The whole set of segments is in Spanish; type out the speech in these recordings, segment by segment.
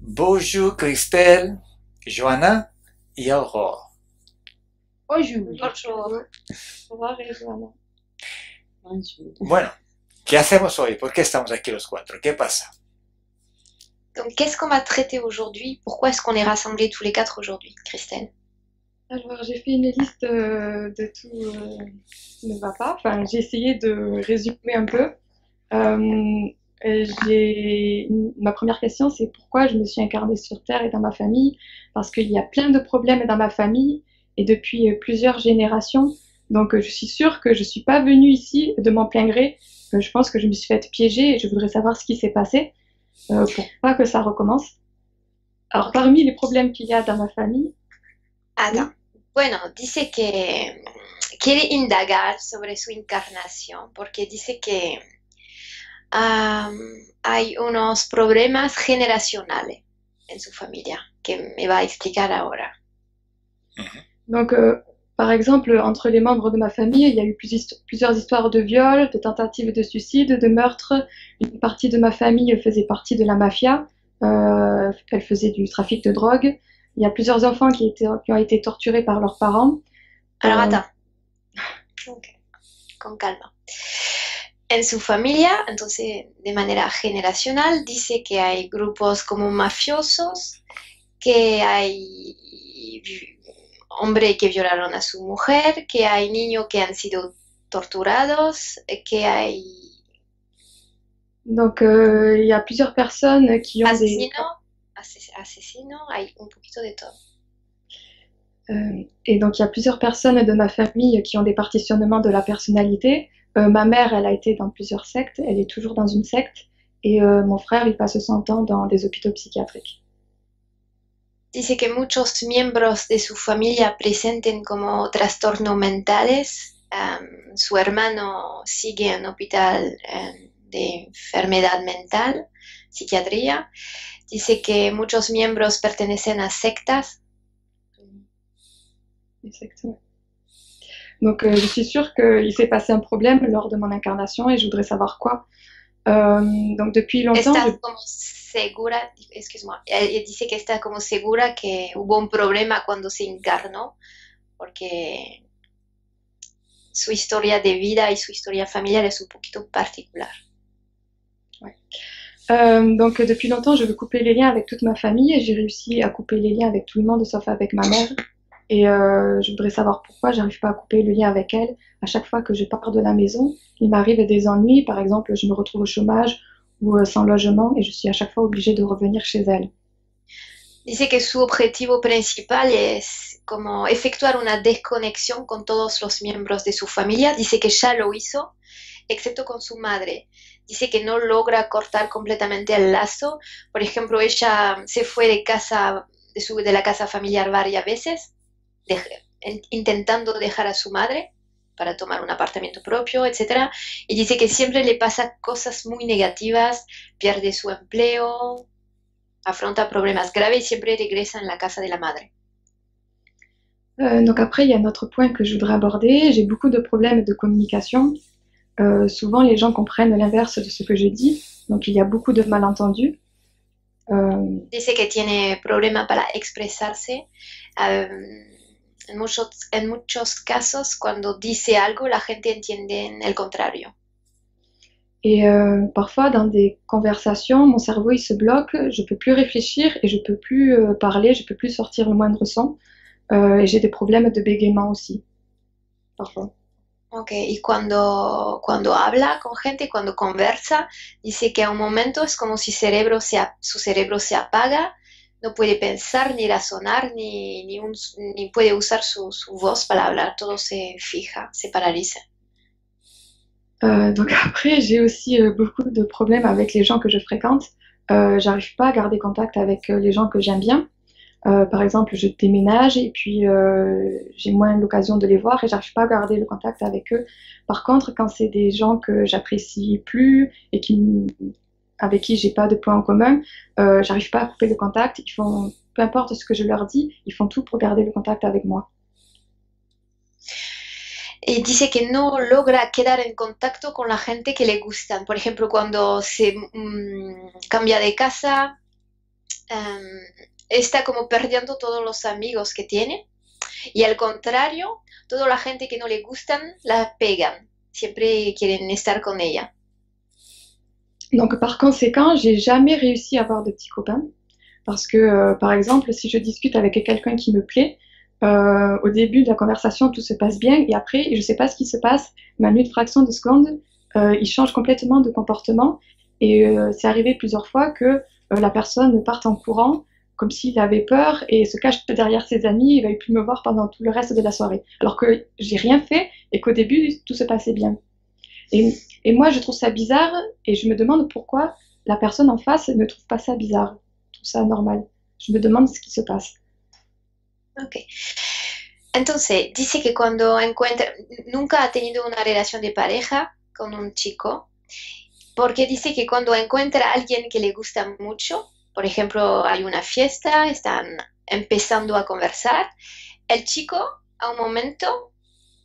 Bonjour Christelle, Johanna y Aurore. Bonjour. Bonjour. Hola, Joana. Bonjour. Bueno, ¿qué hacemos hoy? ¿Por qué estamos aquí los cuatro? ¿Qué pasa? Donc, qu'est-ce qu'on va traiter aujourd'hui? Pourquoi est-ce qu'on est rassemblés tous les quatre aujourd'hui, Christelle? Alors, j'ai fait une liste de tout ne va pas. Enfin, j'ai essayé de résumer un peu. Ma première question, c'est pourquoi je me suis incarnée sur Terre et dans ma famille? Parce qu'il y a plein de problèmes dans ma famille et depuis plusieurs générations. Donc, je suis sûre que je suis pas venue ici de mon plein gré. Je pense que je me suis faite piéger et je voudrais savoir ce qui s'est passé pour pas que ça recommence. Alors, parmi les problèmes qu'il y a dans ma famille, Attends. Bueno, dice que quiere indagar sobre su encarnación porque dice que hay unos problemas generacionales en su familia que me va a explicar ahora. donc, par exemple, entre les membres de ma famille, il y a eu plusieurs histoires de viol, de tentatives de suicide, de meurtre. Une partie de ma famille faisait partie de la mafia. Elle faisait du trafic de drogue. Il y a plusieurs enfants qui ont été torturés par leurs parents. Alors, attends. Ok. Con calma. En su familia, entonces, de manera generacional, dice que hay grupos como mafiosos, que hay hombres que violaron a su mujer, que hay niños que han sido torturados, que hay Donc, il y a plusieurs personnes qui ont asesinos, hay un poquito de todo. Et donc, il y a plusieurs personnes de ma famille qui ont des partitionnements de la personnalité. Ma mère, elle a été dans plusieurs sectes, elle est toujours dans une secte. Et mon frère, il passe son temps dans des hôpitaux psychiatriques. Dice que muchos miembros de su familia presenten como trastornos mentales. Su hermano sigue en hospital de enfermedad mental, psiquiatría. Dice que muchos miembros pertenecen a sectas. Exactement. Donc, je suis sûre qu'il s'est passé un problème lors de mon incarnation et je voudrais savoir quoi. Donc, depuis longtemps. ¿Estás como segura? Excuse-moi. Ella dice que está como segura que hubo un problema cuando se encarnó, porque su historia de vida y su historia familiar es un poquito particular. Ouais. Donc, depuis longtemps, je veux couper les liens avec toute ma famille et j'ai réussi à couper les liens avec tout le monde sauf avec ma mère. Et je voudrais savoir pourquoi j'arrive pas à couper le lien avec elle. À chaque fois que je pars de la maison, il m'arrive des ennuis. Par exemple, je me retrouve au chômage ou sans logement et je suis à chaque fois obligée de revenir chez elle. Dice que su objetivo principal es como efectuar una desconexión con todos los miembros de su familia. Dice que ya lo hizo, excepto con su madre. Dice que no logra cortar completamente el lazo. Por ejemplo, ella se fue de casa, de la casa familiar varias veces, intentando dejar a su madre para tomar un apartamento propio, etc. Y dice que siempre le pasa cosas muy negativas, pierde su empleo, afronta problemas graves y siempre regresa en la casa de la madre. Donc après, il y a un autre point que je voudrais aborder. J'ai beaucoup de problèmes de communication. Souvent, les gens comprennent l'inverse de ce que je dis. Donc, il y a beaucoup de malentendus. Dice que tiene problema para expresarse. En muchos casos, cuando dice algo, la gente entiende el contrario. Et parfois, dans des conversations, mon cerveau il se bloque, je peux plus réfléchir et je peux plus parler, je peux plus sortir le moindre son. Et j'ai des problèmes de bégaiement aussi, parfois. Ok, y cuando habla con gente, cuando conversa, dice que a un momento es como si su cerebro se apaga, no puede pensar, ni razonar, ni puede usar su voz para hablar, todo se fija, se paraliza. Donc après, j'ai aussi beaucoup de problèmes avec les gens que je fréquente. J'arrive pas à garder contact avec les gens que j'aime bien. Par exemple, je déménage et puis j'ai moins l'occasion de les voir et j'arrive pas à garder le contact avec eux. Par contre, quand c'est des gens que j'apprécie plus et avec qui j'ai pas de points en commun, j'arrive pas à couper le contact. Ils font, peu importe ce que je leur dis, ils font tout pour garder le contact avec moi. Y dice que no logra quedar en contacto con la gente que le gustan. Por ejemplo, cuando se cambia de casa, está como perdiendo todos los amigos que tiene. Y al contrario, toda la gente que no le gustan la pegan. Siempre quieren estar con ella. Donc par conséquent, j'ai jamais réussi à avoir de petits copains parce que, par exemple, si je discute avec quelqu'un qui me plaît, au début de la conversation, tout se passe bien et après, je sais pas ce qui se passe, mais en une fraction de seconde, il change complètement de comportement et c'est arrivé plusieurs fois que la personne parte en courant comme s'il avait peur et se cache derrière ses amis et va plus me voir pendant tout le reste de la soirée. Alors que j'ai rien fait et qu'au début, tout se passait bien. Et, et moi, je trouve ça bizarre et je me demande pourquoi la personne en face ne trouve pas ça bizarre, trouve ça normal. Je me demande ce qui se passe. Ok. Entonces, dice que cuando encuentra, nunca ha tenido una relación de pareja con un chico, porque dice que cuando encuentra a alguien que le gusta mucho, por ejemplo, hay una fiesta, están empezando a conversar, el chico a un momento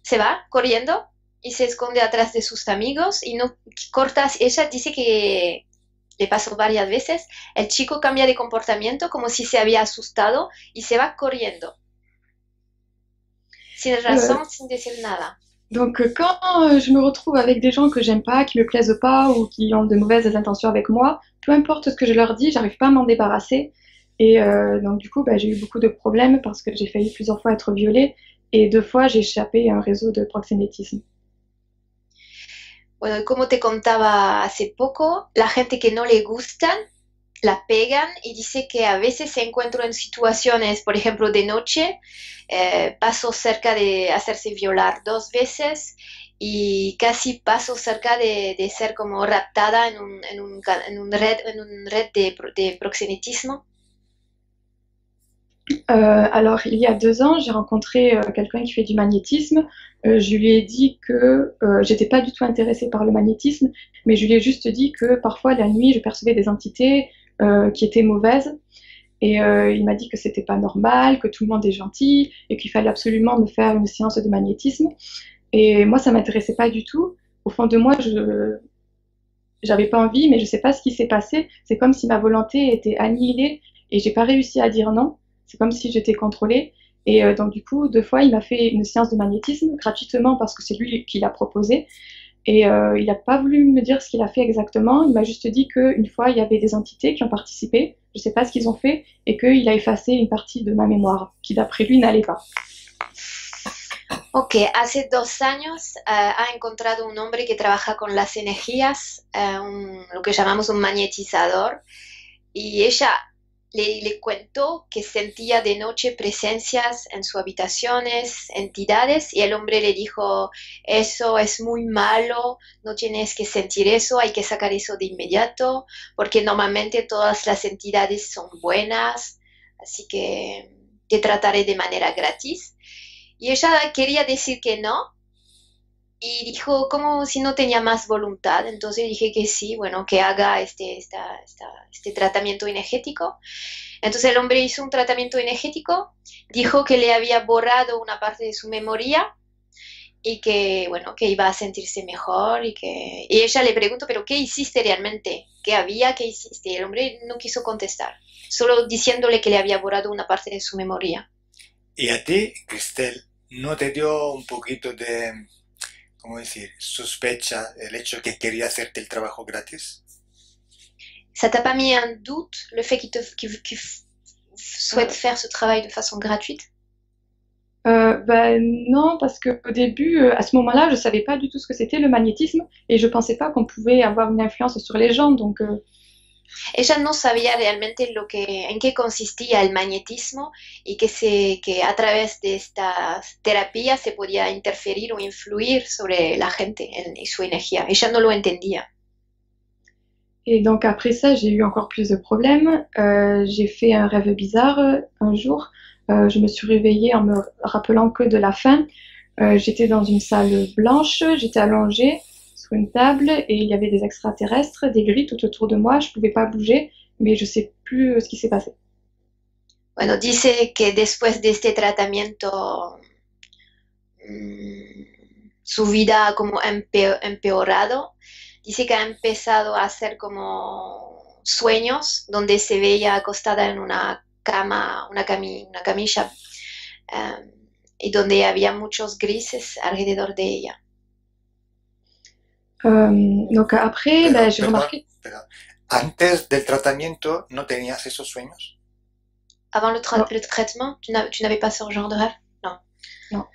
se va corriendo y se esconde atrás de sus amigos y no corta. Ella dice que le pasó varias veces, el chico cambia de comportamiento como si se había asustado y se va corriendo, sin Euh, razón, sin decir nada. donc quand je me retrouve avec des gens que j'aime pas, qui me plaisent pas ou qui ont de mauvaises intentions avec moi, peu importe ce que je leur dis, j'arrive pas à m'en débarrasser. Et donc du coup, bah, j'ai eu beaucoup de problèmes parce que j'ai failli plusieurs fois être violée et 2 fois j'ai échappé à un réseau de proxénétisme. Bueno, como te contaba hace poco, la gente que no le gustan la pegan y dice que a veces se encuentra en situaciones, por ejemplo, de noche, pasó cerca de hacerse violar 2 veces y casi pasó cerca de ser como raptada en un red de proxenetismo. Alors, il y a 2 ans, j'ai rencontré quelqu'un qui fait du magnétisme. Je lui ai dit que j'étais pas du tout intéressée par le magnétisme, mais je lui ai juste dit que parfois la nuit, je percevais des entités qui étaient mauvaises. Et il m'a dit que c'était pas normal, que tout le monde est gentil et qu'il fallait absolument me faire une séance de magnétisme. Et moi, ça m'intéressait pas du tout. Au fond de moi, je j'avais pas envie, mais je sais pas ce qui s'est passé. C'est comme si ma volonté était annihilée et j'ai pas réussi à dire non. C'est comme si j'étais contrôlée. Et donc du coup, 2 fois, il m'a fait une séance de magnétisme gratuitement parce que c'est lui qui l'a proposé. Et il n'a pas voulu me dire ce qu'il a fait exactement. Il m'a juste dit qu'une fois, il y avait des entités qui ont participé. Je ne sais pas ce qu'ils ont fait et qu'il a effacé une partie de ma mémoire qui, d'après lui, n'allait pas. Ok, hace 2 años ha encontrado un hombre que trabaja con las energías, lo que llamamos un magnetizador, y ella le contó que sentía de noche presencias en sus habitaciones, entidades, y el hombre le dijo, eso es muy malo, no tienes que sentir eso, hay que sacar eso de inmediato, porque normalmente todas las entidades son buenas, así que te trataré de manera gratis. Y ella quería decir que no, y dijo como si no tenía más voluntad. Entonces dije que sí, bueno, que haga este tratamiento energético. Entonces el hombre hizo un tratamiento energético, dijo que le había borrado una parte de su memoria y que, bueno, que iba a sentirse mejor y ella le preguntó, pero ¿qué hiciste realmente? ¿Qué había? ¿Qué hiciste? Y el hombre no quiso contestar, solo diciéndole que le había borrado una parte de su memoria. ¿Y a ti, Cristel, no te dio un poquito de, cómo decir, sospecha el hecho que quería hacerte el trabajo gratis? Ça t'a pas mis un doute, le fait qu'il souhaite faire ce travail de façon gratuite? Ben non, parce qu'au début, à ce moment-là, je savais pas du tout ce que c'était le magnétisme et je pensais pas qu'on pouvait avoir une influence sur les gens. Donc, Ella no sabía realmente en qué consistía el magnetismo y que a través de estas terapias se podía interferir o influir sobre la gente y su energía. Ella no lo entendía. et donc après ça, j'ai eu encore plus de problèmes. J'ai fait un rêve bizarre un jour. Je me suis réveillée en me rappelant que de la fin. J'étais dans une salle blanche, j'étais allongée sur une table et il y avait des extraterrestres, des gris tout autour de moi. Je pouvais pas bouger, mais je sais plus ce qui s'est passé. Bueno, dice que después de este tratamiento su vida como empeorado. Dice que ha empezado a hacer como sueños donde se veía acostada en una cama, una camilla, y donde había muchos grises alrededor de ella. Donc après, ben, j'ai remarqué. Perdón. Antes del tratamiento, ¿no tenías esos sueños? Avant le Non. traitement, tu n'avais pas ce genre de rêve? Non.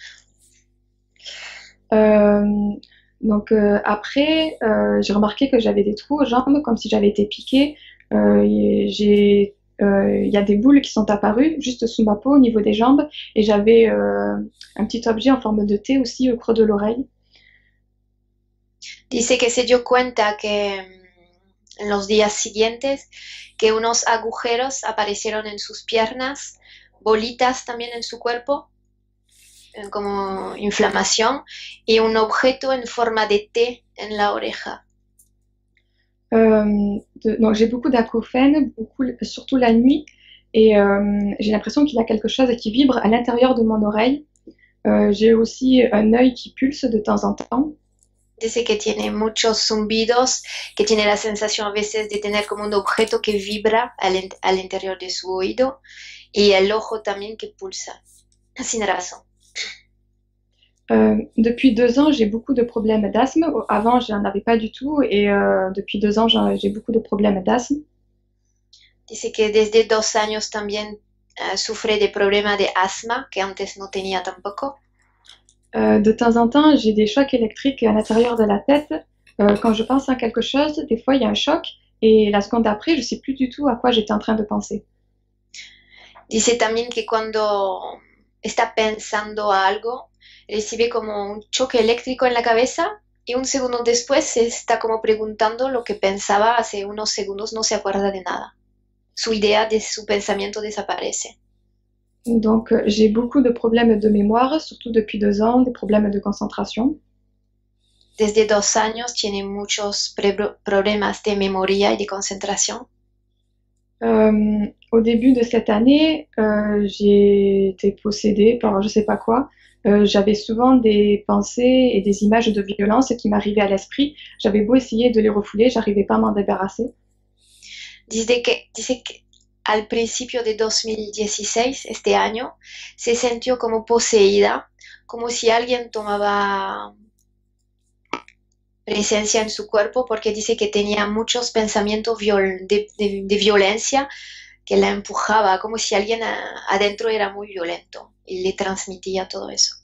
Donc après, j'ai remarqué que j'avais des trous aux jambes, comme si j'avais été piquée. Il y a des boules qui sont apparues juste sous ma peau au niveau des jambes et j'avais un petit objet en forme de T aussi au creux de l'oreille. Dice que se dio cuenta que en los días siguientes que unos agujeros aparecieron en sus piernas, bolitas también en su cuerpo, como inflamación, y un objeto en forma de T en la oreja. Donc j'ai beaucoup d'acouphènes, surtout la nuit, et j'ai l'impression qu'il y a quelque chose qui vibre à l'intérieur de mon oreille. J'ai aussi un œil qui pulse de temps en temps. Dice que tiene muchos zumbidos, que tiene la sensación a veces de tener como un objeto que vibra al interior de su oído y el ojo también que pulsa, sin razón. Depuis 2 ans, j'ai beaucoup de problèmes d'asthme. Avant, je n'en avais pas du tout et depuis 2 ans, j'ai beaucoup de problèmes d'asthme. Dice que desde 2 años también sufre de problemas de asma, que antes no tenía tampoco. De temps en temps, j'ai des chocs électriques à l'intérieur de la tête. Quand je pense à quelque chose, des fois, il y a un choc et la seconde d'après, je ne sais plus du tout à quoi j'étais en train de penser. Dice también que cuando está pensando a algo, recibe como un choque eléctrico en la cabeza y un segundo después se está como preguntando lo que pensaba hace unos segundos, no se acuerda de nada. Su idea de su pensamiento desaparece. Donc, j'ai beaucoup de problèmes de mémoire, surtout depuis 2 ans, des problèmes de concentration. Desde 2 años tiene muchos problemas de memoria y de concentración. Au début de cette année, j'ai été possédée par je sais pas quoi. J'avais souvent des pensées et des images de violence qui m'arrivaient à l'esprit. J'avais beau essayer de les refouler, j'arrivais pas à m'en débarrasser. Dice que al principio de 2016, este año, se sintió como poseída, como si alguien tomaba presencia en su cuerpo, porque dice que tenía muchos pensamientos de violencia que la empujaba, como si alguien adentro era muy violento y le transmitía todo eso.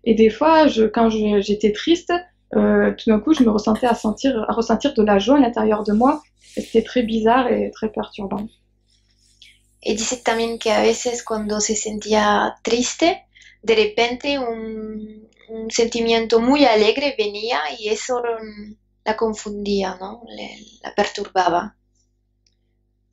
Et des fois, quand j'étais triste, tout d'un coup, je me ressentais à ressentir de la joie à l'intérieur de moi. Et c'était très bizarre et très perturbant. Y dice también que a veces cuando se sentía triste, de repente un sentimiento muy alegre venía y eso la confundía, ¿no? La perturbaba.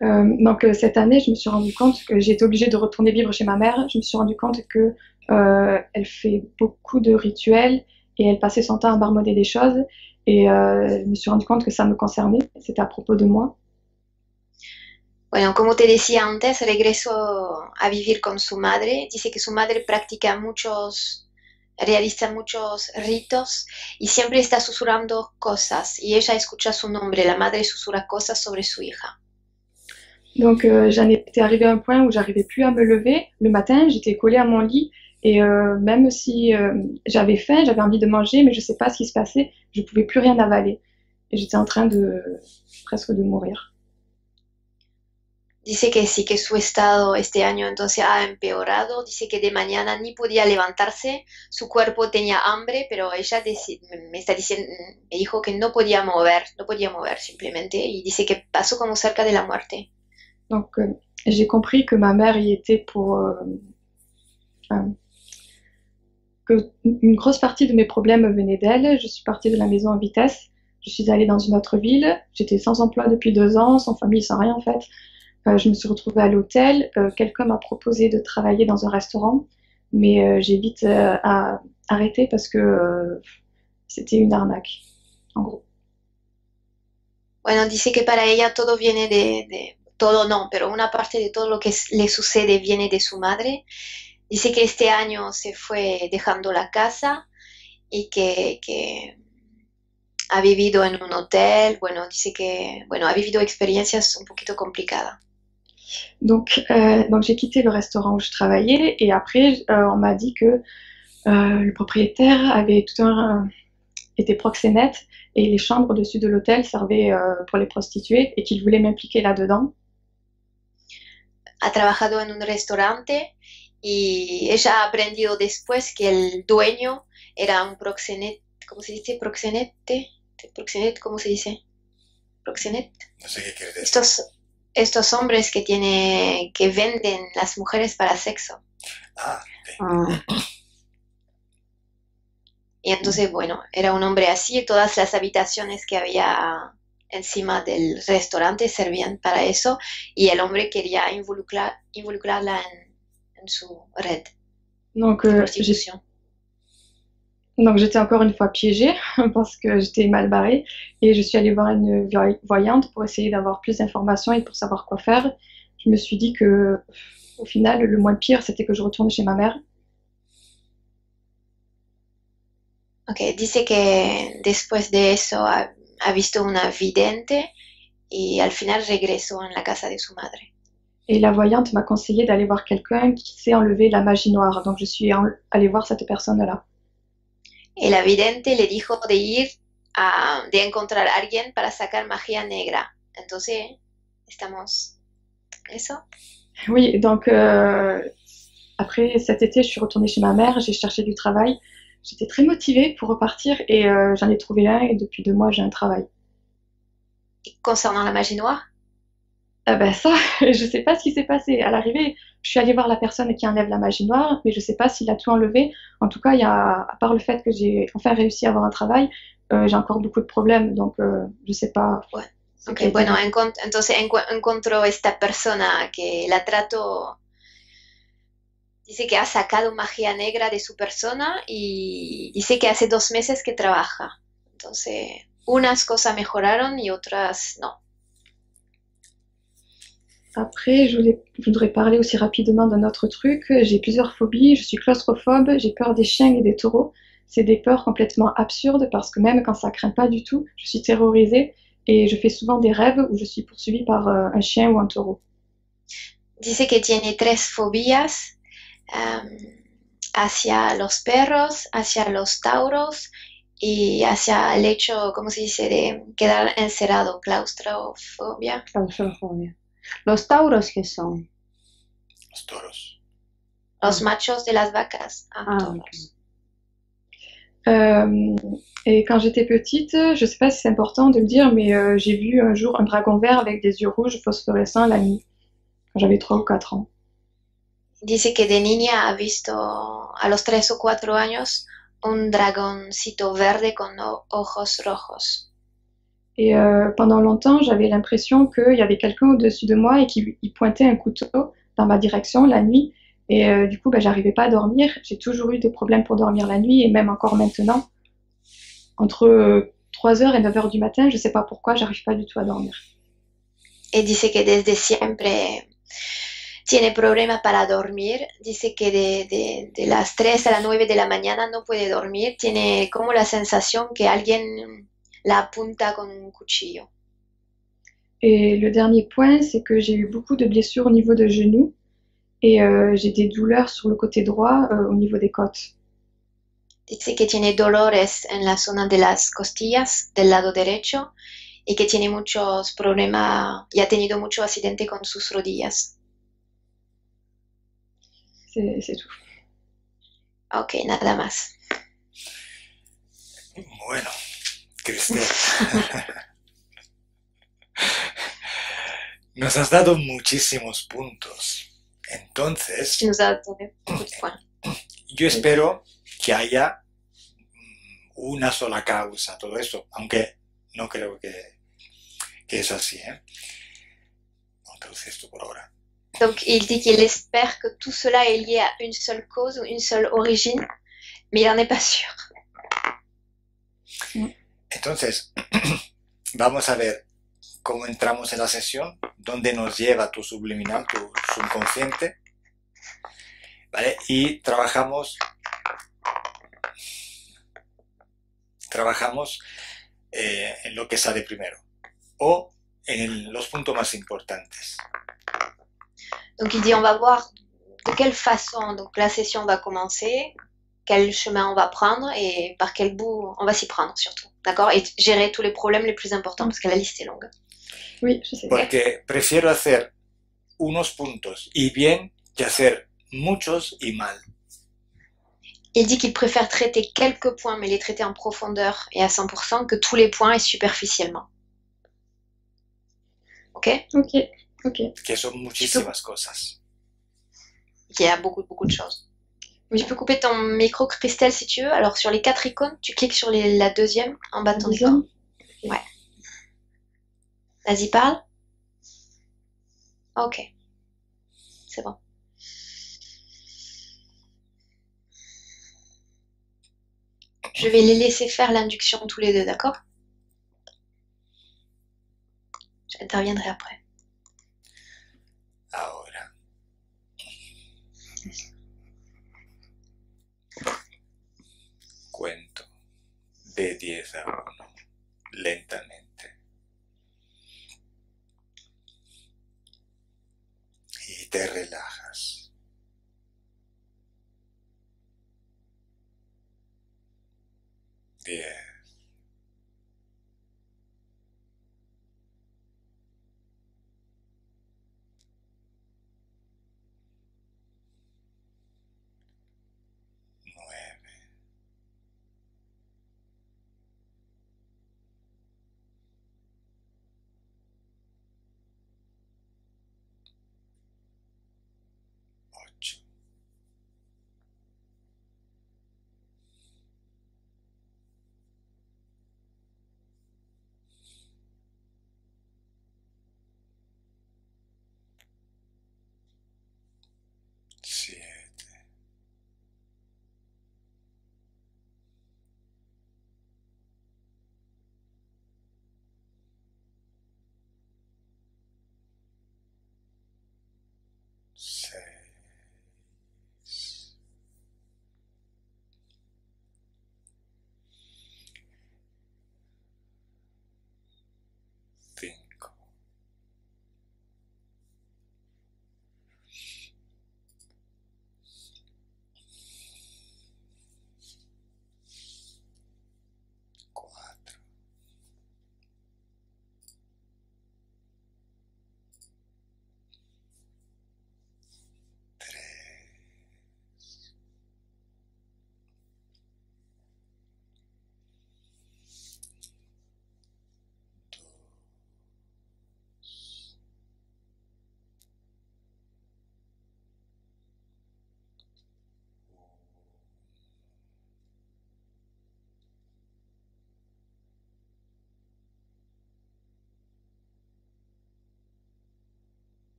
Donc cette année, je me suis rendu compte que j'ai été obligée de retourner vivre chez ma mère. Je me suis rendu compte que elle fait beaucoup de rituels et elle passait son temps à marmonner des choses. Et je me suis rendu compte que ça me concernait. C'était à propos de moi. Bueno, como te decía antes, regresó a vivir con su madre. Dice que su madre realiza muchos ritos y siempre está susurrando cosas. Y ella escucha su nombre, la madre susurra cosas sobre su hija. Donc j'en étais arrivée à un point où j'arrivais plus à me lever. Le matin, j'étais collée à mon lit et même si j'avais faim, j'avais envie de manger, mais je sais pas ce qui se passait, je pouvais plus rien avaler. Et j'étais en train presque de mourir. Dice que sí, que su estado este año entonces ha empeorado. Dice que de mañana ni podía levantarse, su cuerpo tenía hambre, pero ella me dijo que no podía mover simplemente. Y dice que pasó como cerca de la muerte. Donc j'ai compris que ma mère y était que une grosse partie de mes problèmes venaient d'elle. Je suis partie de la maison en vitesse. Je suis allée dans une autre ville. J'étais sans emploi depuis 2 ans, sans famille, sans rien en fait. Je me suis retrouvée à l'hôtel. Quelqu'un m'a proposé de travailler dans un restaurant, mais j'ai vite arrêté parce que c'était une arnaque, en gros. Bueno, dice que para ella todo viene todo no, pero una parte de todo lo que le sucede viene de su madre. Dice que este año se fue dejando la casa y que ha vivido en un hotel, bueno, dice que, bueno, ha vivido experiencias un poquito complicadas. Donc j'ai quitté le restaurant où je travaillais et après, on m'a dit que le propriétaire avait était proxénète et les chambres au-dessus de l'hôtel servaient pour les prostituées et qu'il voulait m'impliquer là-dedans. Ha trabajado en un restaurante y ella ha aprendido después que el dueño era un proxenete, ¿cómo se dice? Proxenete, ¿cómo se dice? Proxenet. No sé qué quiere decir. Estos hombres que venden las mujeres para sexo. Ah, ok. Ah, Y entonces, bueno, era un hombre así, todas las habitaciones que había encima del restaurante servían para eso, y el hombre quería involucrarla en su red Donc, de prostitution. donc j'étais encore une fois piégée parce que j'étais mal barrée et je suis allée voir une voyante pour essayer d'avoir plus d'informations et pour savoir quoi faire. Je me suis dit que au final, le moins pire, c'était que je retourne chez ma mère. Ok, dice que después de eso ha visto una vidente y al final regresó en la casa de su madre. Et la voyante m'a conseillé d'aller voir quelqu'un qui sait enlever la magie noire. Donc je suis allée voir cette personne-là. Y la vidente le dijo de encontrar a alguien para sacar magia negra. Entonces, estamos... ¿Eso? Oui, donc après cet été, je suis retournée chez ma mère, j'ai cherché du travail. J'étais très motivée pour repartir et j'en ai trouvé un et depuis 2 mois, j'ai un travail. Y concernant la magie noire, Ah ben ça, je sais pas ce qui s'est passé. À l'arrivée, je suis allée voir la personne qui enlève la magie noire, mais je sais pas s'il a tout enlevé. En tout cas, à part le fait que j'ai enfin réussi à avoir un travail, j'ai encore beaucoup de problèmes, donc je sais pas. Bueno, ce ok, qui a été bueno, fait. entonces encontró esta persona que la trató, dice que ha sacado magia negra de su persona y dice que hace 2 meses que trabaja. Entonces, unas cosas mejoraron y otras no. Après, je voudrais parler aussi rapidement d'un autre truc. J'ai plusieurs phobies. Je suis claustrophobe, j'ai peur des chiens et des taureaux. C'est des peurs complètement absurdes parce que même quand ça craint pas du tout, je suis terrorisée et je fais souvent des rêves où je suis poursuivie par un chien ou un taureau. Dice que tiene 3 fobías, hacia los perros, hacia los tauros y hacia el hecho, ¿cómo se dice?, de quedar encerrado, claustrofobia. claustrofobia. Los tauros, ¿qué son? Los toros. Los machos de las vacas. Ah, toros. ok. Et quand j'étais petite, je sais pas si c'est important de le dire, mais j'ai vu un jour un dragon vert avec des yeux rouges phosphorescents la nuit, quand j'avais 3 ou 4 ans. Dice que de niña ha visto a los 3 o 4 años un dragoncito verde con ojos rojos. Et pendant longtemps, j'avais l'impression qu'il y avait quelqu'un au-dessus de moi et qu'il pointait un couteau dans ma direction la nuit. Et du coup, ben, j'arrivais pas à dormir. J'ai toujours eu des problèmes pour dormir la nuit et même encore maintenant. Entre 3h et 9h du matin, je sais pas pourquoi, j'arrive pas du tout à dormir. Y dice que desde siempre tiene problemas para dormir. Dice que de las 3 a las 9 de la mañana no puede dormir. Tiene como la sensación que alguien la apunta con un cuchillo. Et le dernier point, c'est que j'ai eu beaucoup de blessures au niveau de genoux et j'ai des douleurs sur le côté droit au niveau des côtes. Dice que tiene dolores en la zona de las costillas del lado derecho y que tiene muchos problemas y ha tenido mucho accidente con sus rodillas. C'est tout. Ok, nada más. Bueno, Cristel. Nos has dado muchísimos puntos. Entonces, Tu nous as donné beaucoup de points. yo espero que haya una sola causa, todo esto, aunque no creo que es así, ¿eh? Vamos a traducir esto por ahora. Donc, il dit qu'il espère que tout cela est lié à une seule cause ou une seule origine, mais il n'en est pas sûr. Entonces, vamos a ver cómo entramos en la sesión, dónde nos lleva tu subliminal, tu subconsciente, ¿vale? Y trabajamos en lo que sale primero o en los puntos más importantes. Donc il dit on va voir de quelle façon donc la session va commencer, quel chemin on va prendre et par quel bout on va s'y prendre surtout. D'accord? Et gérer tous les problèmes les plus importants parce que la liste est longue. Oui, je sais. Porque prefiero hacer unos puntos y bien que hacer muchos y mal. Il dit qu'il préfère traiter quelques points mais les traiter en profondeur et à 100% que tous les points et superficiellement. Ok? Ok, ok. Que son muchísimas cosas. Il y a beaucoup de choses. Oui, je peux couper ton micro, Christelle, si tu veux. Alors, sur les 4 icônes, tu cliques sur la deuxième en bas de ton écran. Ouais. Vas-y, parle. Ok. C'est bon. Je vais les laisser faire l'induction tous les deux, d'accord? J'interviendrai après. Ahora. Cuento de 10 a 1, lentamente. Y te relajas. 10. 9. 8. 7. 6. 5. 4. 3. 2. 1.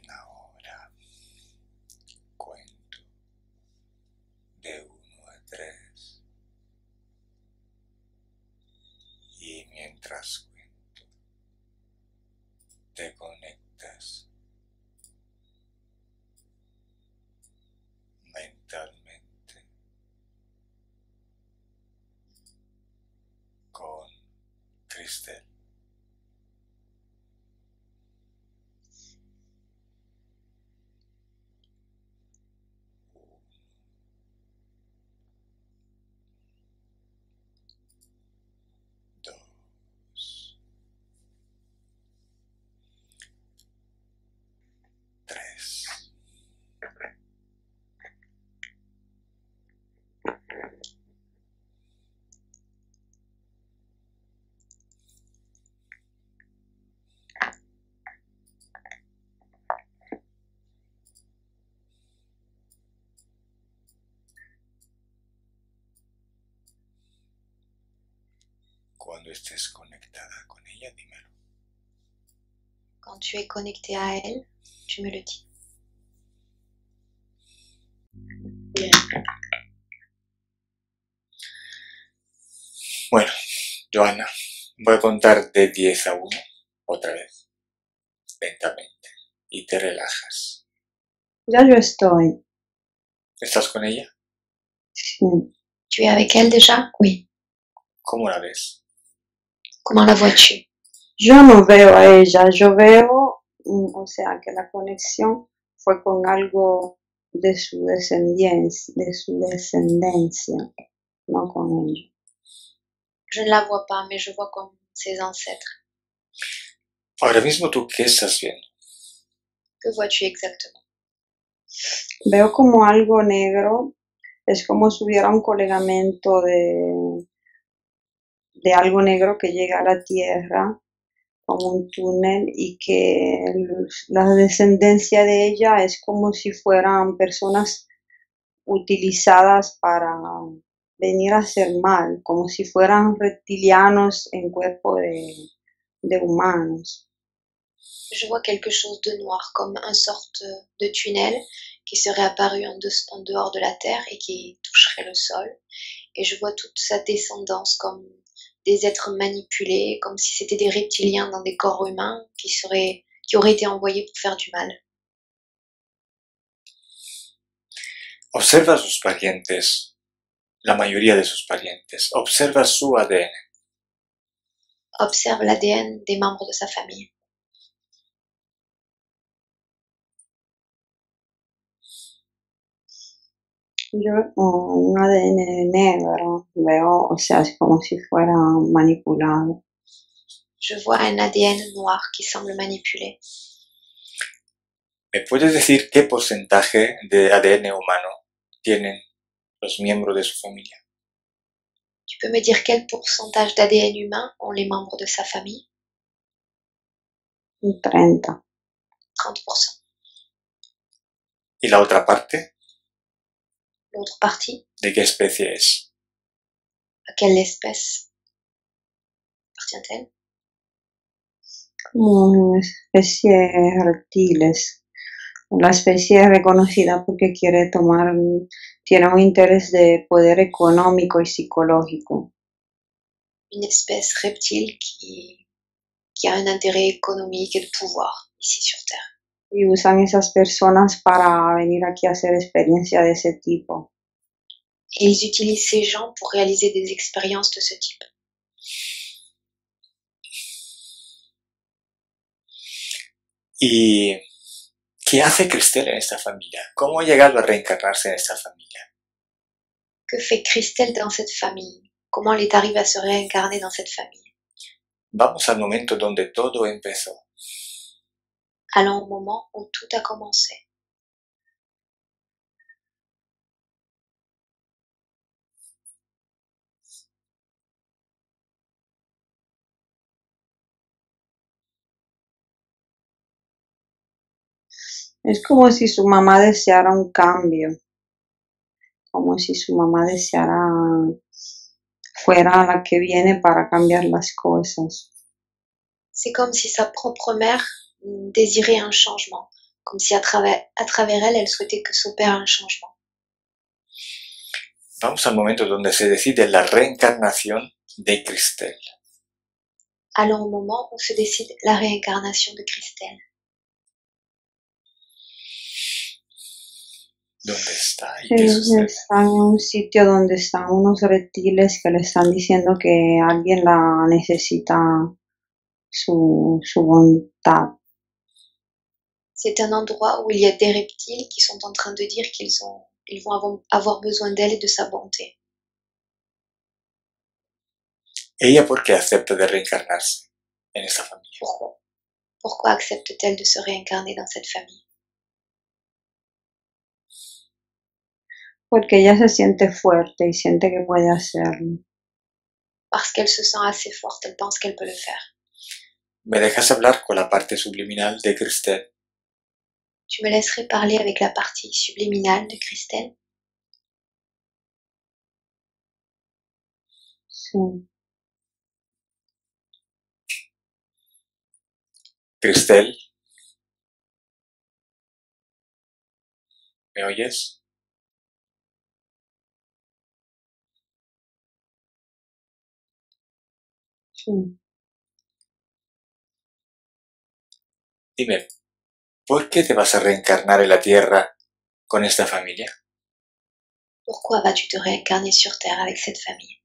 Ahora cuento de 1 a 3 y mientras cuento te conectas mentalmente con Christelle. 1, 2, 3. Cuando estés conectada con ella, dímelo. Quand tu es connecté à elle, tu me le dis. Bueno, Joana, voy a contar de 10 a 1 otra vez, lentamente, y te relajas. Ya yo estoy. ¿Estás con ella? Sí. Tu es avec elle déjà? Oui. ¿Cómo la ves? Comment la vois-tu? Yo no veo a ella, yo veo, o sea, que la conexión fue con algo de su descendencia, no con ella. Je ne la vois pas, mais je vois comme ses ancêtres. Ahora mismo tú, ¿qué estás viendo? Que vois-tu exactement? Veo como algo negro, es como si hubiera un colgamiento de algo negro que llega a la tierra, como un túnel, y que la descendencia de ella es como si fueran personas utilizadas para venir a hacer mal, como si fueran reptilianos en cuerpo de humanos. Je vois quelque chose de noir, comme une sorte de tunnel qui serait apparu en dehors de la terre et qui toucherait le sol. Et je vois toute sa descendance comme des êtres manipulés, comme si c'était des reptiliens dans des corps humains qui auraient été envoyés pour faire du mal. Observa a sus parientes, la mayoría de sus parientes. Observa su ADN. Observe l'ADN des membres de sa famille. Yo un ADN negro veo, o sea, es como si fuera manipulado. Je vois un ADN noir qui semble manipulé. ¿Me puedes decir qué porcentaje de ADN humano tienen los miembros de su familia? Tu peux me dire quel pourcentage d'ADN humain ont les membres de sa famille? Un 30. 30%. ¿Y la otra parte? L'autre partie, ¿De qué especie es? à quelle espèce appartient-elle? Como una especie de reptiles. La especie es reconocida porque tiene un interés de poder económico y psicológico. Une espèce reptile qui a un intérêt économique et de pouvoir ici sur Terre. Y usan esas personas para venir aquí a hacer experiencias de ese tipo. Et ils utilisent ces gens pour réaliser des expériences de ce type. ¿Y qué hace Cristel en esta familia? ¿Cómo ha llegado a reencarnarse en esta familia? Que fait Christelle dans cette famille? Comment elle est arrivée à se réincarner dans cette famille? Vamos al momento donde todo empezó. Allons au moment où tout a commencé. Es como si su mamá deseara un cambio, como si su mamá fuera la que viene para cambiar las cosas. C'est comme si sa propre mère désirait un changement, comme si à travers elle, elle souhaitait que s'opère un changement. Vamos al momento donde se decide la reencarnación de Cristel. Allons au moment où se décide la réincarnation de Christelle. ¿Dónde está? ¿Y qué sucede? Está en un sitio donde están unos reptiles que le están diciendo que alguien la necesita su voluntad. C'est un endroit où il y a des reptiles qui sont en train de dire qu'ils vont avoir besoin d'elle et de sa bonté. ¿Ella por qué acepta de reencarnarse en esta familia? Pourquoi accepte-t-elle de se réincarner dans cette famille? Porque ella se siente fuerte y siente que puede hacerlo. Parce qu'elle se sent assez forte, elle pense qu'elle peut le faire. ¿Me dejas hablar con la parte subliminal de Cristel? Tu me laisserais parler avec la partie subliminale de Christelle? Sí. Cristel, ¿me oyes? Sí. Dime, ¿por qué te vas a reencarnar en la Tierra con esta familia? Pourquoi vas-tu te réincarner sur Terre avec cette famille?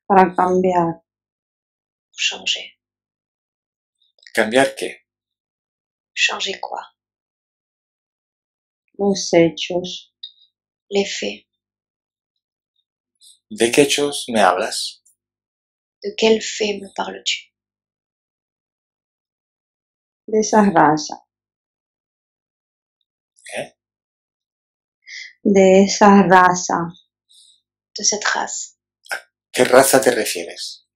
Para cambiar Pour changer. ¿Cambiar qué? Changer quoi? los hechos. Les faits. ¿De qué hechos me hablas? De quel fait me parles-tu? De esa raza. ¿Eh? De esa raza. De cette race. ¿Qué raza te refieres?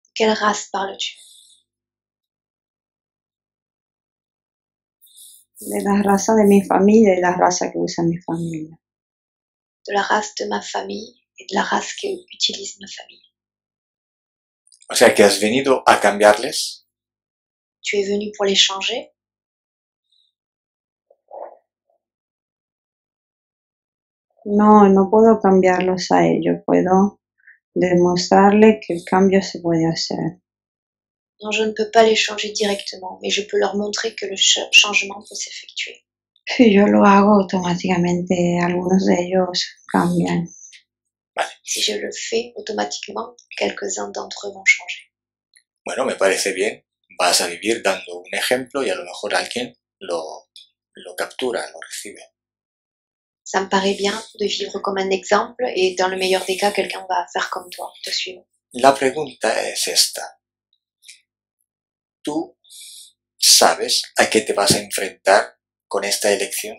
De quelle race parles-tu? De la raza de mi familia y la raza que usa mi familia. De la race de ma famille et de la race que utilise ma famille. O sea, que has venido a cambiarles. Tu es venu pour les changer? No, no puedo cambiarlos a ellos, puedo demostrarles que el cambio se puede hacer. Non, je ne peux pas les changer directement, mais je peux leur montrer que le changement peut s'effectuer. Si yo lo hago, automáticamente algunos de ellos cambian. Vale. Si je le fais, automatiquement, quelques-uns d'entre eux vont changer. Bueno, me parece bien. Vas a vivir dando un ejemplo y a lo mejor alguien lo captura, lo recibe. Ça me paraît bien de vivre comme un exemple et dans le meilleur des cas, quelqu'un va faire comme toi, te suivre. La pregunta es esta. ¿Tú sabes a qué te vas a enfrentar con esta elección?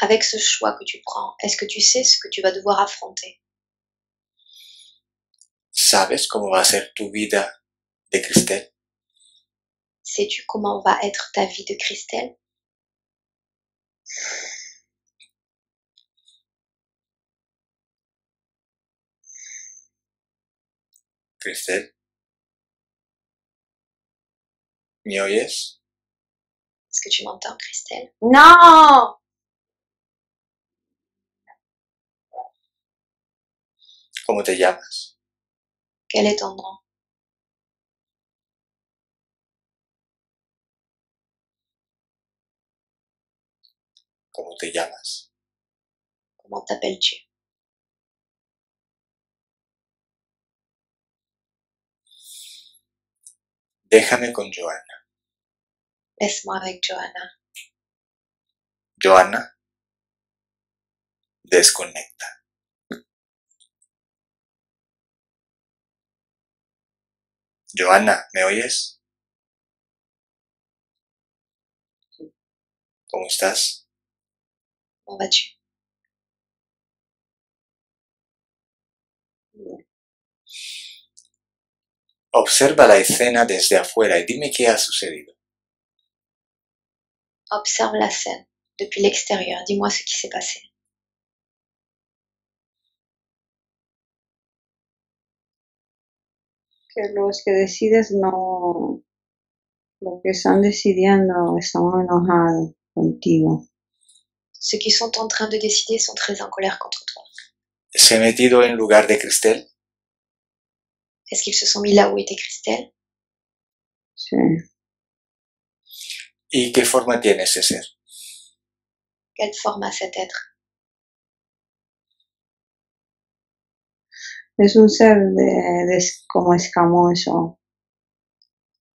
Avec ce choix que tu prends, est-ce que tu sais ce que tu vas devoir affronter? ¿Sabes cómo va a ser tu vida de Cristel? Sais-tu comment va être ta vie de Christelle? Cristel, ¿me oyes? Est-ce que tu m'entends, Christelle? ¡No! ¿Cómo te llamas? Quel est ton nom? ¿Cómo te llamas? Comment t'appelles-tu? Déjame con Johanna. Laisse-moi avec Johanna. Johanna, desconecta. Johanna, ¿me oyes? ¿Cómo estás? Comment vas-tu? Observa la escena desde afuera y dime qué ha sucedido. Observe la scène depuis l'extérieur. Dis-moi ce qui s'est passé. Que los que decides no, los que están decidiendo están enojados contigo. Ceux qui sont en train de décider sont très en colère contre toi. ¿Se ha metido en lugar de Cristel? Est-ce qu'ils se sont mis là où était Christelle? Sí. ¿Y qué forma tiene ese ser? Quelle forme a cet être? Es un ser como escamoso.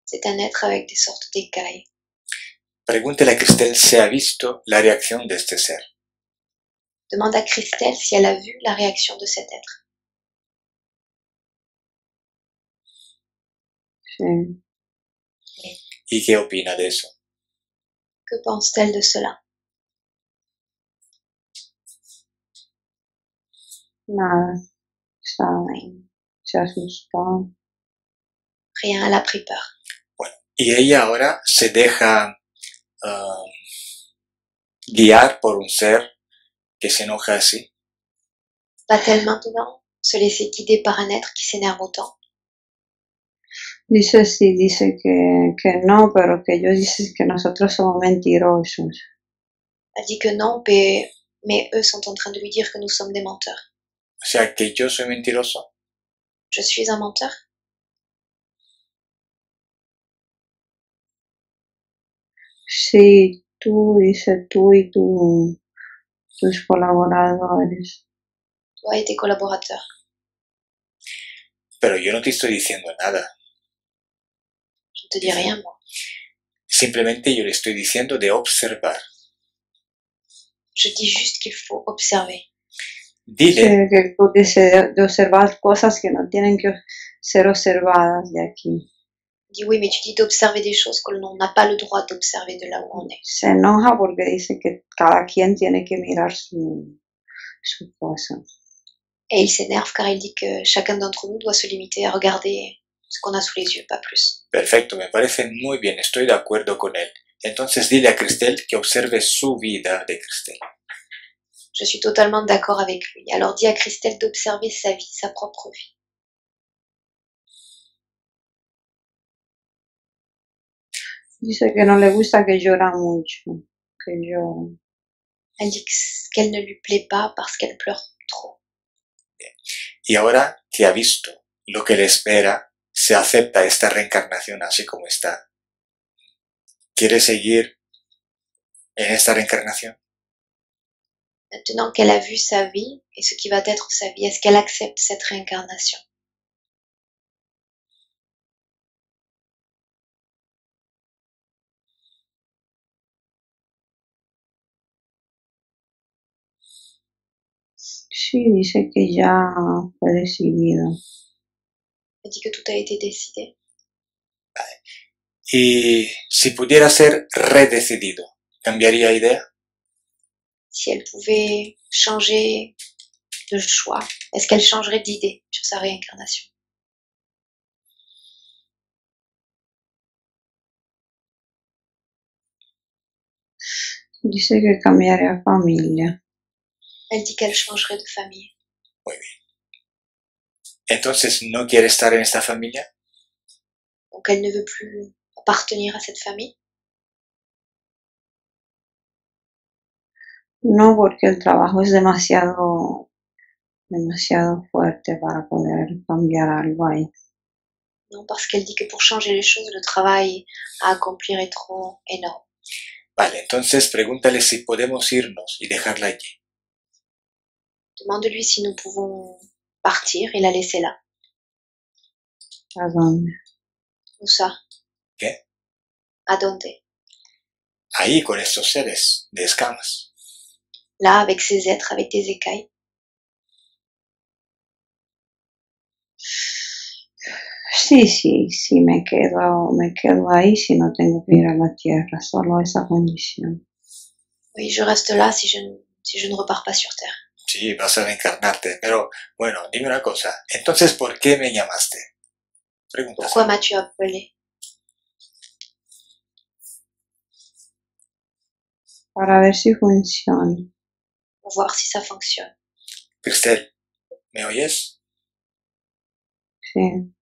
C'est un être avec des sortes d'écailles. Pregúntele a Cristel si ha visto la reacción de este ser. Demande à Christelle si elle a vu la réaction de cet être. Sí. ¿Y qué opina de eso? Que pense-t-elle de cela? Nada. Está bien. Se asustó. Rien, elle a pris peur. Bueno, y ella ahora se deja guiar por un ser que se enoja así. Va-t-elle maintenant se laisser guider par un être qui s'énerve autant? Dice sí, dice que no, pero que ellos dicen que nosotros somos mentirosos. Elle dit que non, mais eux sont en train de lui dire que nous sommes des menteurs. O sea, que yo soy mentiroso. Je suis un menteur? Sí, tú, dice tú y tus colaboradores. toi et tes collaborateurs. Pero yo no te estoy diciendo nada. Je ne te dis rien, moi. Simplemente yo le estoy diciendo de observar. Je dis juste qu'il faut observer. Sí, Dile, que tú dices de observar cosas que no tienen que ser observadas de aquí. Je dis oui, mais tu dis d'observer des choses que l'on n'a pas le droit d'observer de là où on est. Se enoja porque dice que cada quien tiene que mirar su cosa. Et il s'énerve car il dit que chacun d'entre nous doit se limiter à regarder ce qu'on a sous les yeux, pas plus. perfecto, me parece muy bien, estoy de acuerdo con él. Entonces dile a Cristel que observe su vida de Cristel. Je suis totalement d'accord avec lui. Alors dis à Christelle d'observer sa vie, sa propre vie. Dice que no le gusta que llora mucho, que llora. Elle dit qu'elle ne lui plaît pas parce qu'elle pleure trop. Y ahora que ha visto lo que le espera, se acepta esta reencarnación así como está. ¿Quiere seguir en esta reencarnación? Maintenant qu'elle a vu sa vie et ce qui va être sa vie, est-ce qu'elle accepte cette réincarnation? Sí, dice que ya fue decidido. Elle dit que tout a été décidé. Y si pudiera ser redecidido, ¿cambiaría idea? Si elle pouvait changer de choix, est-ce qu'elle changerait d'idée sur sa réincarnation? Dice que cambiaría familia. Elle dit qu'elle changerait de famille. Muy bien. Entonces, ¿no quiere estar en esta familia? Donc elle ne veut plus appartenir à cette famille. No, porque el trabajo es demasiado fuerte para poder cambiar algo ahí. Non, parce qu'elle dit que pour changer les choses, le travail à accomplir est trop énorme. Vale, entonces pregúntale si podemos irnos y dejarla allí. Demande-lui si nous pouvons partir et la laisser là. ¿A dónde? Où ça? ¿Qué? ¿A dónde? Ahí con estos seres de escamas. Là, avec ces êtres, avec des écailles. Sí, me quedo ahí si no tengo que ir a la tierra, solo esa condición. Oui, je reste là si je ne repars pas sur Terre. Sí, vas a reencarnarte. Pero, bueno, dime una cosa. Entonces, ¿por qué me llamaste? Preguntas. Pourquoi m'as-tu appelé? Para ver si funciona. Pour voir si ça fonctionne. Cristel, ¿me oyes? Sí.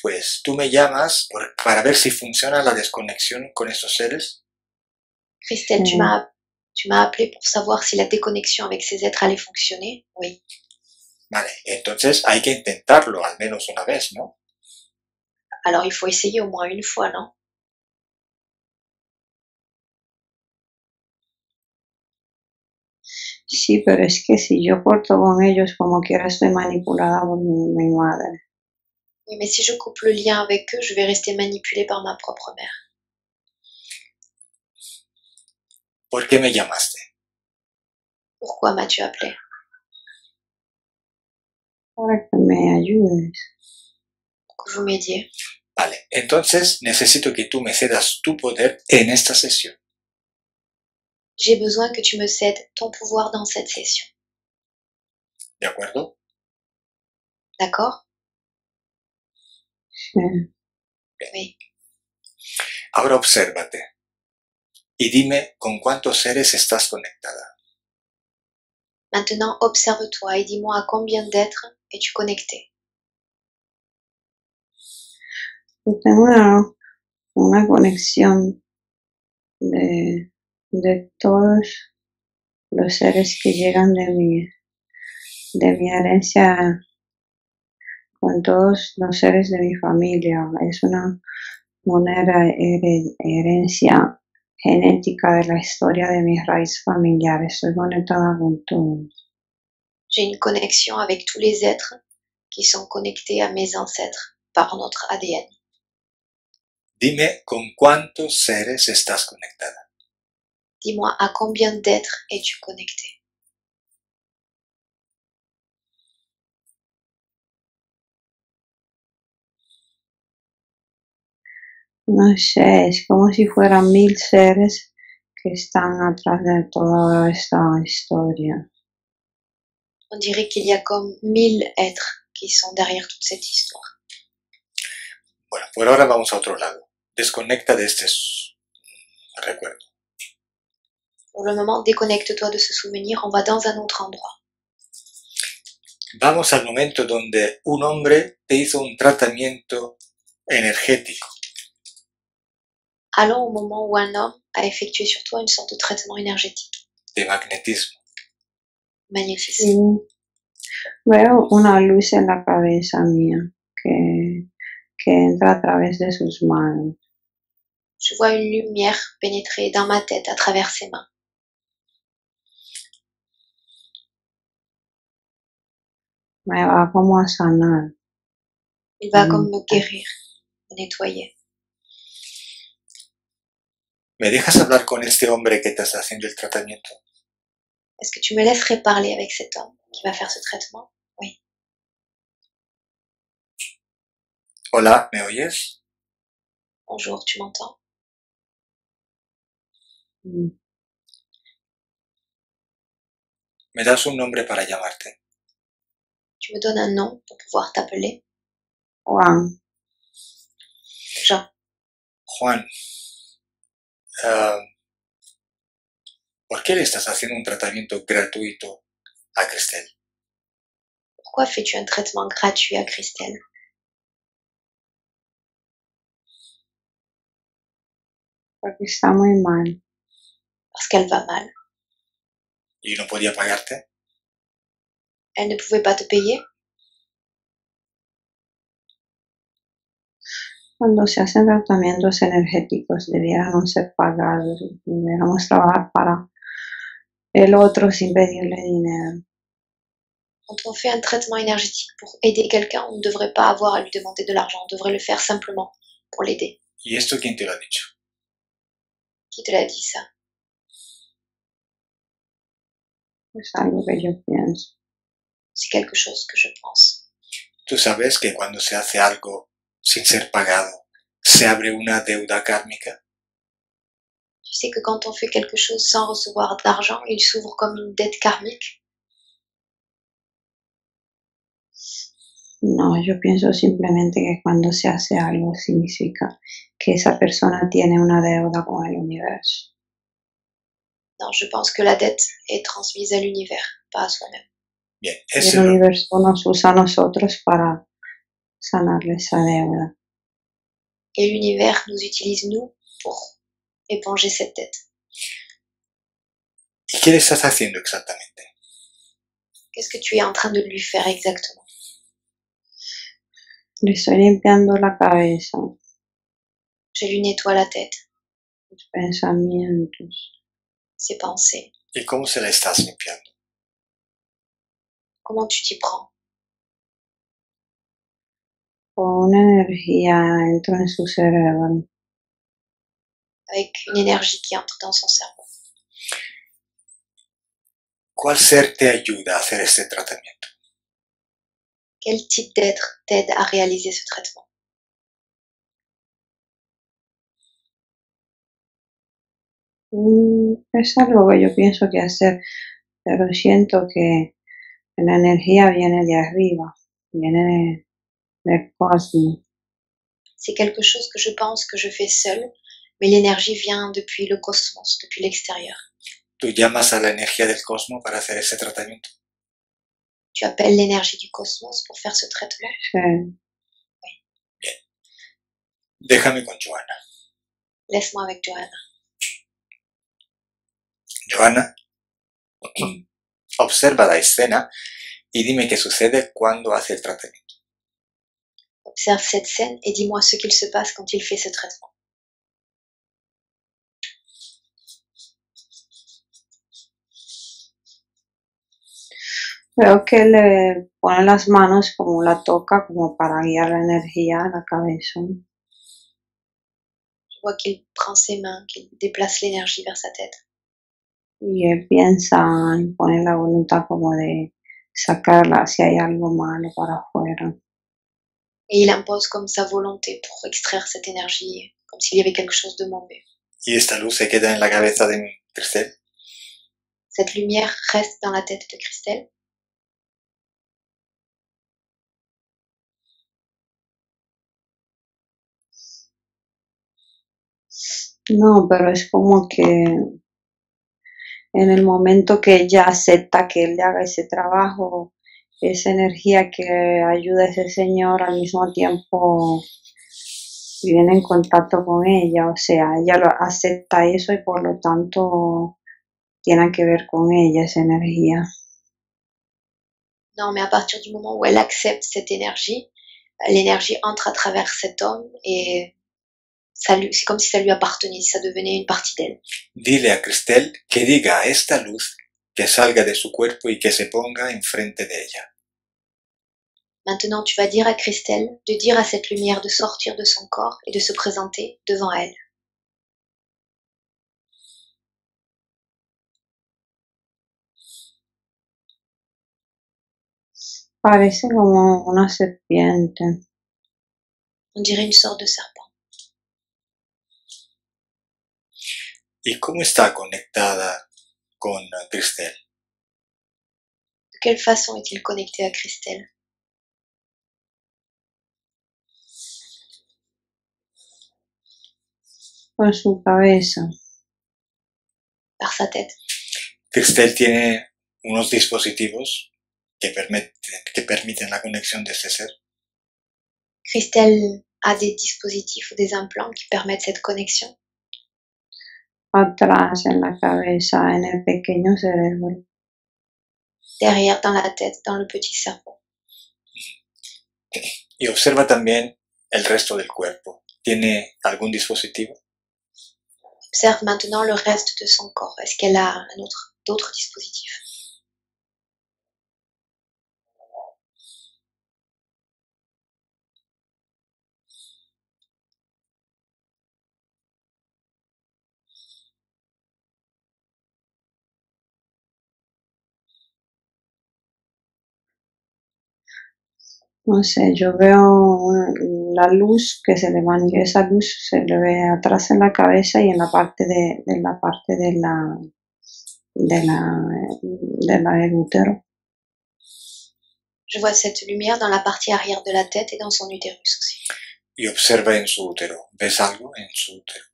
Pues tú me llamas para ver si funciona la desconexión con estos seres. Christelle, Sí. tu m'as appelé pour savoir si la déconnexion avec ces êtres allait fonctionner? Oui. Vale, entonces hay que intentarlo al menos una vez, ¿no? Alors il faut essayer au moins une fois, non? Sí, pero es que si yo corto con ellos, como quiera estoy manipulada por mi madre. Oui, mais si je coupe le lien avec eux, je vais rester manipulée par ma propre mère. ¿Por qué me llamaste? Pourquoi m'as-tu appelé? Para que me ayudes. Pour que vous m'aidiez. Vale, entonces necesito que tú me cedas tu poder en esta sesión. J'ai besoin que tu me cèdes ton pouvoir dans cette session. ¿De acuerdo? D'accord? Sí. Oui. Ahora obsérvate y dime con cuántos seres estás conectada. Maintenant, observe-toi et dis-moi à combien d'êtres es-tu connecté? Yo tengo una conexión de todos los seres que llegan de mi herencia con todos los seres de mi familia. Es una una herencia genética de la historia de mi raíz familiar. Estoy conectada con todos. J'ai une connexion avec tous les êtres qui sont connectés à mes ancêtres par notre ADN. Dime con cuántos seres estás conectada. Dis-moi, à combien d'êtres es-tu connecté? No sé, es como si fueran 1000 seres que están atrás de toda esta historia. On dirait qu'il y a comme 1000 êtres qui sont derrière toute cette histoire. Bueno, por ahora vamos a otro lado. Desconecta de este recuerdo. Pour le moment, déconnecte-toi de ce souvenir, on va dans un autre endroit. Vamos al momento donde un hombre te hizo un tratamiento energético. Allons au moment où un homme a effectué sur toi une sorte de traitement énergétique. De magnetismo. Magnétisme. Sí. Veo una luz en la cabeza mía que entra a través de sus manos. Je vois une lumière pénétrer dans ma tête à travers ses mains. Me va como a sanar. Il va comme me guérir, me nettoyer. ¿Me dejas hablar con este hombre que te está haciendo el tratamiento? Est-ce que tu me laisserais parler avec cet homme qui va faire ce traitement? Oui. Hola, ¿me oyes? Bonjour, tu m'entends? Mm. ¿Me das un nombre para llamarte? Tu me donnes un nom pour pouvoir t'appeler? Juan, Jean. Juan, ¿por qué le estás haciendo un tratamiento gratuito a Cristel? Pourquoi fais-tu un traitement gratuit à Christelle? porque está muy mal. Parce qu'elle va mal. ¿Y no podía pagarte? Elle ne pouvait pas te payer? Cuando se hacen tratamientos energéticos debieran ser pagados, debiéramos trabajar para el otro sin pedirle dinero. Quand on fait un traitement énergétique pour aider quelqu'un, on ne devrait pas avoir à lui demander de l'argent, on devrait le faire simplement pour l'aider. ¿Y esto quién te lo ha dicho? Qui te l'a dit ça? Es algo que yo pienso. C'est quelque chose que je pense. Tú sabes que cuando se hace algo sin ser pagado, se abre una deuda kármica. Tu sais que quand on fait quelque chose sans recevoir d'argent, il s'ouvre comme une dette karmique? No, yo pienso simplemente que cuando se hace algo significa que esa persona tiene una deuda con el universo. Non, je pense que la dette est transmise à l'univers, pas à soi-même. Bien, Y ese el universo nos usa a nosotros para sanarle esa deuda. Et l'univers nous utilise, nous, pour éponger cette dette. ¿Y qué le estás haciendo exactamente? Qu'est-ce que tu es en train de lui faire exactement? Le estoy limpiando la cabeza, Je lui nettoie la tête, los pensamientos, ses pensées. ¿Y cómo se la estás limpiando? Comment tu t'y prends? con una energía entro en su cerebro. Avec une énergie qui entre dans son cerveau. ¿Cuál ser te ayuda a hacer este tratamiento? Quel type d'être t'aide à réaliser ce traitement? Es algo que yo pienso que hacer, pero siento que la energía viene de arriba, viene del cosmos. C'est quelque chose que je pense que je fais seule, mais l'énergie vient depuis le cosmos, depuis l'extérieur. ¿Tú llamas a la energía del cosmos para hacer ese tratamiento? Tu appelles l'énergie du cosmos pour faire ce traitement? Sí. Déjame con Joana. Laisse-moi avec Johanna. Joana, observa la escena y dime qué sucede cuando hace el tratamiento. Observe cette scène et dis-moi ce qu'il se passe quand il fait ce traitement. Veo que le pone las manos como la toca, como para guiar la energía a la cabeza. Je vois qu'il prend ses mains, qu'il déplace l'énergie vers sa tête. Y él piensa y pone la voluntad como de sacarla si hay algo malo para afuera. Et il impose comme sa volonté pour extraire cette énergie, comme s'il y avait quelque chose de mauvais. Y esta luz se queda en la cabeza de Cristel. Cette lumière reste dans la tête de Christelle. No, pero es como que en el momento que ella acepta que él le haga ese trabajo, esa energía que ayuda a ese señor al mismo tiempo viene en contacto con ella, o sea, ella lo acepta eso y por lo tanto tiene que ver con ella esa energía. Non, mais à partir du moment où elle accepte cette énergie, l'énergie entre à travers cet homme et c'est comme si ça lui appartenait, si ça devenait une partie d'elle. Dile a Cristel que diga a esta luz que salga de su cuerpo y que se ponga enfrente de ella. Maintenant, tu vas dire à Christelle de dire à cette lumière de sortir de son corps et de se présenter devant elle. Parece como una serpiente. On dirait une sorte de serpent. ¿Y cómo está conectada con Cristel? De quelle façon est-il connecté à Christelle? Con su cabeza. Par sa tête. Cristel tiene unos dispositivos que permiten la conexión de este ser. Christelle a des dispositifs ou des implants qui permettent cette connexion. Atrás en la cabeza, en el pequeño cerebro. Derrière, dans la tête, dans le petit cerveau. Y observa también el resto del cuerpo. ¿Tiene algún dispositivo? Observe maintenant le reste de son corps. Est-ce qu'elle a d'autres dispositifs? No sé, yo veo la luz que se le va, esa luz se le ve atrás en la cabeza y en la parte del útero. Je vois cette lumière dans la partie arrière de la tête et dans son utérus aussi. Y observa en su útero. ¿Ves algo en su útero?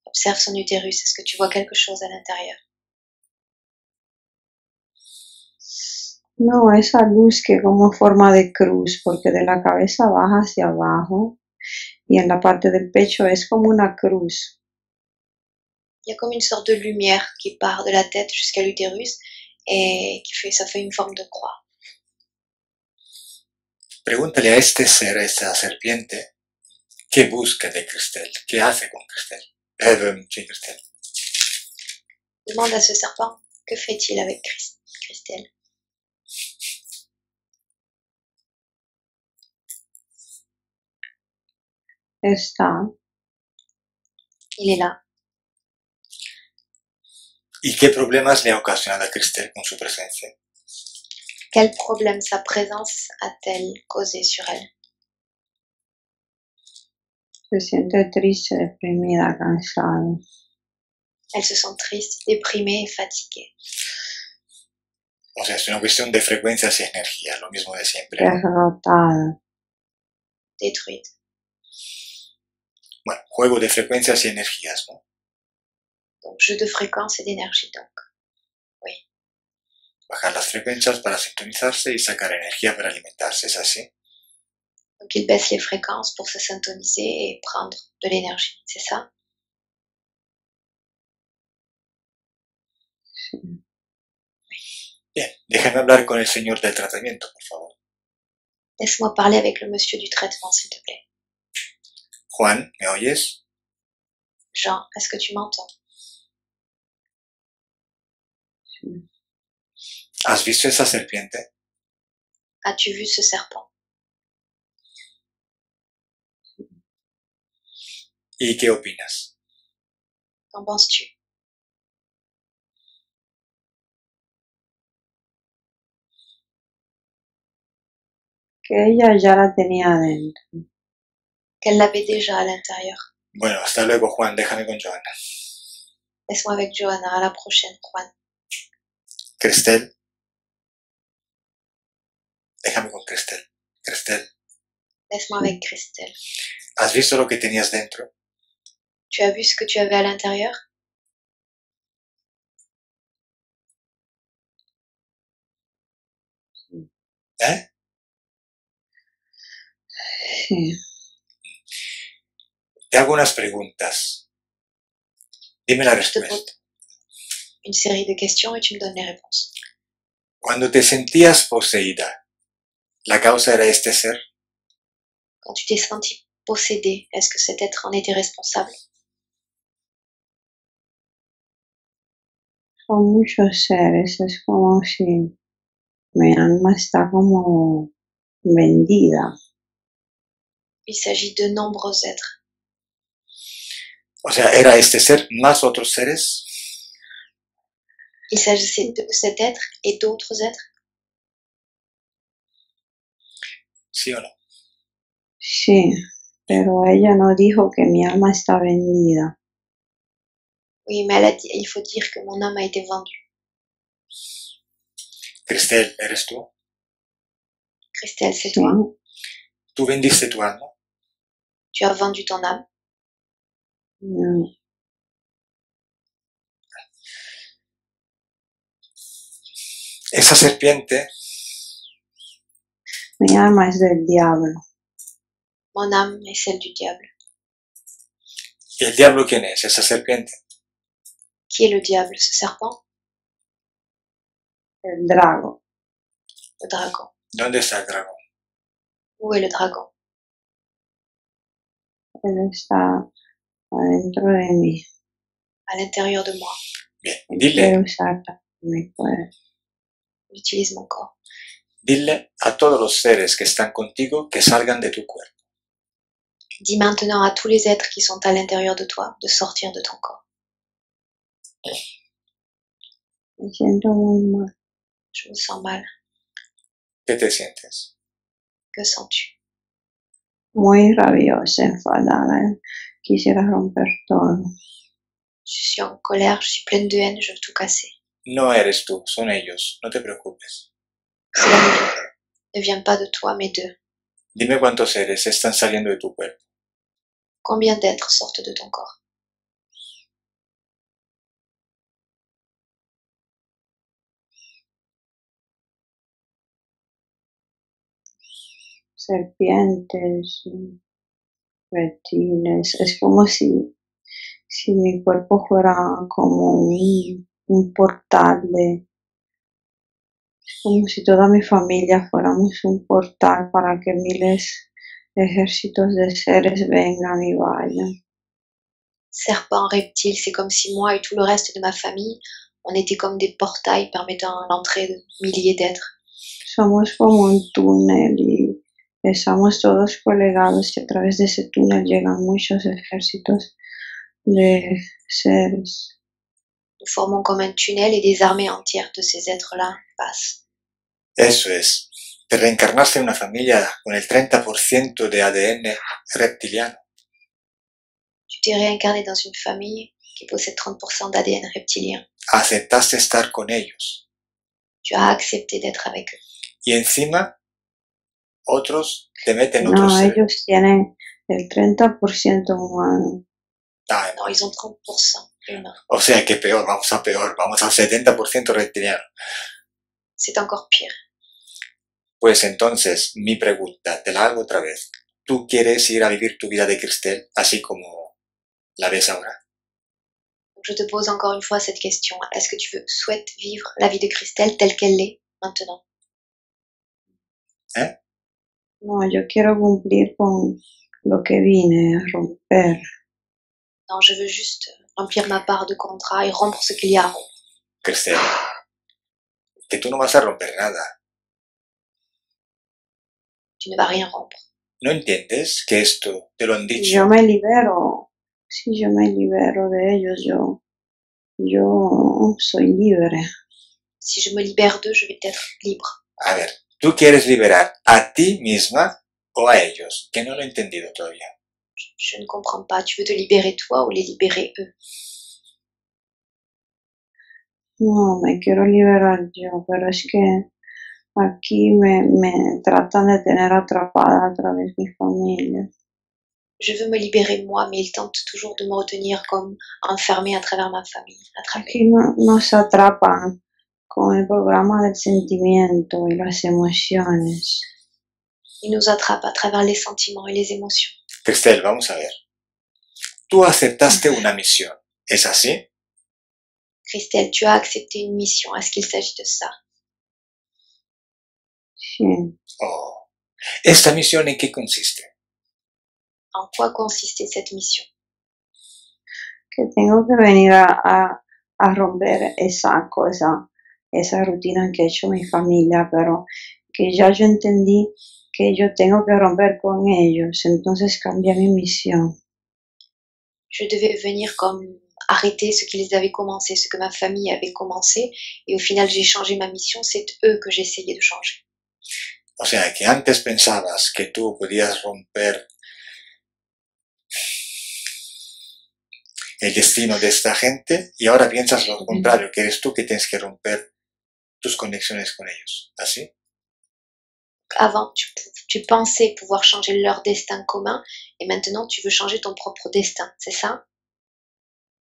Observe son utérus. Est-ce que tu vois quelque chose à l'intérieur? No, esa luz que como forma de cruz, porque de la cabeza baja hacia abajo y en la parte del pecho es como una cruz. Il y a comme une sorte de lumière qui part de la tête jusqu'à l'utérus et ça fait une forme de croix. Pregúntale a este ser, a esta serpiente, qué busca de Cristel, qué hace con Cristel. Sí, Cristel. Demande à ce serpent, que fait-il avec Christelle? Está. Il est là. ¿Y qué problemas le ha ocasionado a Cristel con su presencia? Quel problème sa présence a-t-elle causé sur elle? Se siente triste, deprimida, cansada. Elle se sent triste, déprimée et fatiguée. O sea, es una cuestión de frecuencias y energía, lo mismo de siempre. Derrotada. Détruite. Bueno, juego de frecuencias y energías, ¿no? Donc, jeu de fréquence et d'énergie, donc. Oui. Bajar las frecuencias para sintonizarse y sacar energía para alimentarse, ¿es así? Donc, il baisse les fréquences pour se syntoniser et prendre de l'énergie, c'est ça? Sí. Bien, déjame hablar con el señor del tratamiento, por favor. Laisse-moi parler avec le monsieur du traitement, s'il te plaît. Juan, ¿me oyes? Jean, est-ce que tu m'entends? ¿Has visto esa serpiente? As-tu vu ce serpent? ¿Y qué opinas? Qu'en penses-tu? Que ella ya la tenía adentro. Qu'elle l'avait déjà à l'intérieur. Bueno, hasta luego, Juan. Déjame con Joana. Laisse-moi avec Johanna. À la prochaine, Juan. Cristel. Déjame con Cristel. Cristel, Laisse-moi avec Christelle. ¿has visto lo que tenías dentro? Tu as vu ce que tu avais à l'intérieur? ¿Eh? Sí. Te hago unas preguntas. Dime la Je te respuesta. pose une série de questions et tu me donnes les réponses. Cuando te sentías poseída, ¿la causa era este ser? Quand tu t'es senti possédé, est-ce que cet être en était responsable? Son muchos seres, es como si mi alma está como vendida. Il s'agit de nombreux êtres. O sea, ¿era este ser más otros seres? Il s'agissait de cet être et d'autres êtres? ¿Sí o no? Sí, pero ella no dijo que mi alma está vendida. Oui, mais elle a dit, il faut dire que mon âme a été vendue. Cristel, ¿eres tú? Christelle, c'est Sí, toi. ¿Tú vendiste tu alma? Tu as vendu ton âme. no. Esa serpiente Mi alma es del diablo. Mon âme est celle du diable. ¿y el diablo quién es? Esa serpiente. Qui est le diable? Ce serpent? El drago. Le dragon. ¿Dónde está el dragón? Où est le dragon? Él está adentro de mí. À l'intérieur de moi. Bien, Él dile, quiere usar mi cuerpo. J'utilise mon corps. dile a todos los seres que están contigo que salgan de tu cuerpo. Dis maintenant à tous les êtres qui sont à l'intérieur de toi de sortir de ton corps. Me siento muy mal. Je me sens mal. ¿Qué te sientes? Que sens-tu? Muy rabiosa, enfadada. Quisiera romper todo. Je suis en colère, je suis pleine de haine, je veux tout casser. No eres tú, son ellos, no te preocupes. Cela ne vient pas de toi, mais d'eux. Dime cuántos seres están saliendo de tu cuerpo. Combien d'êtres sortent de ton corps? Serpientes, reptiles. Es como si mi cuerpo fuera como un portal de... Es como si toda mi familia fuéramos un portal para que miles de ejércitos de seres vengan y vayan. Serpents, reptiles, c'est comme si moi et tout le reste de ma famille, on était comme des portails permettant l'entrée de milliers d'êtres. Somos como un túnel y estamos todos colgados y a través de ese túnel llegan muchos ejércitos de seres. Nous formons comme un tunnel et des armées entières de ces êtres-là passent. Eso es. Te reencarnaste en una familia con el 30% de ADN reptiliano. Tu t'es réincarné dans une famille qui possède 30% d'ADN reptilien. Aceptaste estar con ellos. Tu as accepté d'être avec eux. Y encima, otros te meten No, otros seres. ellos tienen el 30% humano. Ay, Non, ils ont 30% humain. o sea que peor, vamos al 70% reptiliano. C'est encore pire. Pues entonces, mi pregunta, te la hago otra vez. ¿Tú quieres ir a vivir tu vida de Cristel así como la ves ahora? Donc je te pose encore une fois cette question. Est-ce que tu souhaites vivre la vie de Christelle telle qu'elle l'est maintenant? ¿Eh? No, yo quiero cumplir con lo que vine a romper. Non, je veux juste remplir ma part de contrat et rompre ce qu'il y a à rompre. Cristel, que tú no vas a romper nada. Tu ne vas rien rompre. ¿No entiendes que esto te lo han Si dicho? yo me libero, si yo me libero de ellos, yo soy libre. Si je me libère d'eux, je vais être libre. A ver, ¿tú quieres liberar a ti misma o a ellos? Que no lo he entendido todavía. Je ne comprends pas. Tu veux te libérer toi ou les libérer eux? No, me quiero liberar yo, pero es que aquí me tratan de tener atrapada a través de mi familia. Je veux me libérer moi, mais ils tentent toujours de me retenir comme enfermée à travers ma famille. Attrapée. Aquí nos atrapan con el programa del sentimiento y las emociones. Ils nous attrapent à travers les sentiments et les émotions. Cristel, vamos a ver. Tú aceptaste una misión, ¿es así? Christelle, tu as accepté une mission. Est-ce qu'il s'agit de ça? Sí. Oh. ¿Esta misión en qué consiste? En quoi consistait cette mission? Que tengo que venir a romper esa cosa, esa rutina que ha hecho mi familia, pero que ya yo entendí que yo tengo que romper con ellos, entonces cambié mi misión. Je devais venir comme arrêter ce qu'ils avaient commencé, ce que ma famille avait commencé, et au final j'ai changé ma mission, c'est eux que j'essayais de changer. O sea, que antes pensabas que tú podías romper el destino de esta gente y ahora piensas lo contrario, que eres tú que tienes que romper tus conexiones con ellos. ¿Así? Avant, tu pensais pouvoir changer leur destin commun, et maintenant tu veux changer ton propre destin, c'est ça?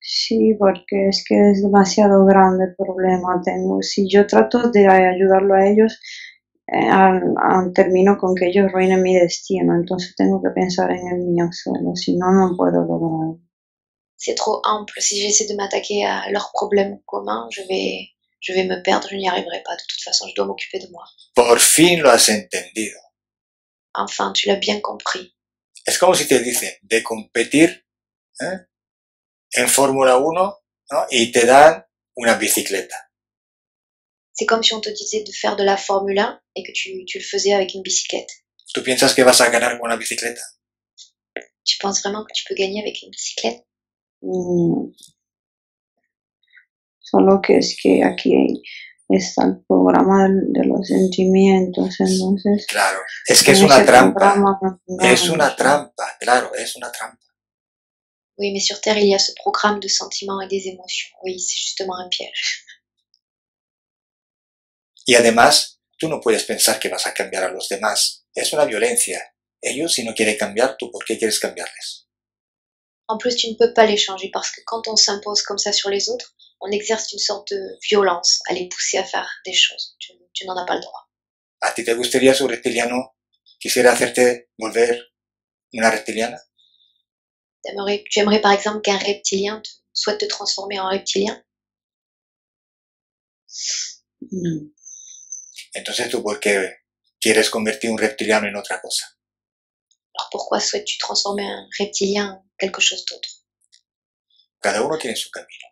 Sí, porque es que es demasiado grande el problema. Si yo trato de ayudarlo a ellos, termino con que ellos ruinen mi destino, entonces tengo que pensar en el mío solo, si no, no puedo lograrlo. C'est trop ample. Si j'essaie de m'attaquer à leurs problèmes communs, je vais me perdre, je n'y arriverai pas. De toute façon, je dois m'occuper de moi. Por fin lo has entendido. Enfin, tu l'as bien compris. Es como si te dicen de competir en Fórmula 1, ¿no? Y te dan una bicicleta. C'est comme si on te disait de faire de la Formule 1 et que tu le faisais avec une bicyclette. ¿Tú piensas que vas a ganar con una bicicleta? Tu penses vraiment que tu peux gagner avec une bicyclette? Solo que es que aquí está el programa de los sentimientos, entonces... Claro, es que es una trampa. Es una mucho. trampa, claro, es una trampa. Oui, mais sur Terre, il y a ce programme de sentiments et des émotions. Oui, c'est justement un piège. Y además, tú no puedes pensar que vas a cambiar a los demás. Es una violencia. Ellos, si no quieren cambiar, ¿tú por qué quieres cambiarles? En plus, tu ne peux pas les changer parce que quand on s'impose comme ça sur les autres, on exerce une sorte de violence à les pousser à faire des choses. Tu n'en as pas le droit. ¿A ti te gustaría su reptiliano quisiera hacerte volver una reptiliana? Tu aimerais par exemple qu'un reptilien souhaite te transformer en reptilien? No. Entonces, ¿tú por qué quieres convertir un reptiliano en otra cosa? Alors pourquoi souhaites-tu transformer un reptilien en quelque chose d'autre? Cada uno tiene su camino.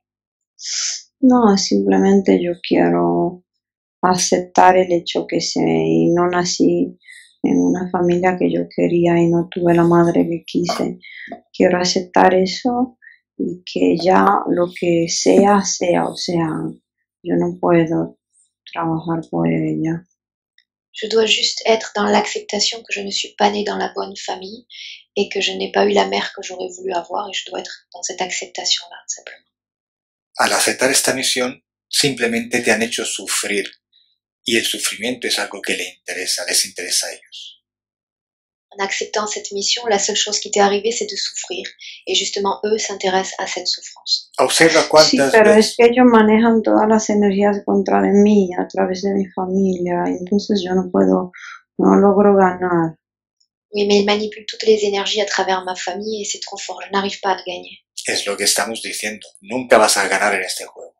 No, simplemente yo quiero aceptar el hecho que no nací en una familia que yo quería y no tuve la madre que quise. Quiero aceptar eso y que ya lo que sea, sea, o sea, yo no puedo trabajar por ella. Je dois juste être dans l'acceptation que je ne suis pas née dans la bonne famille et que je n'ai pas eu la mère que j'aurais voulu avoir et je dois être dans cette acceptation-là, simplement. Al aceptar esta misión, simplemente te han hecho sufrir. Y el sufrimiento es algo que les interesa a ellos. En acceptant cette mission, la seule chose qui t'est arrivée, c'est de souffrir. Et justement, eux s'intéressent à cette souffrance. Observa Sí, cuántas pero veces... es que ellos manejan todas las energías contra de mí a través de mi familia, entonces yo no logro ganar. Oui, mais ils manipulent toutes les énergies à travers ma famille et c'est trop fort, je n'arrive pas à gagner. Es lo que estamos diciendo. Nunca vas a ganar en este juego.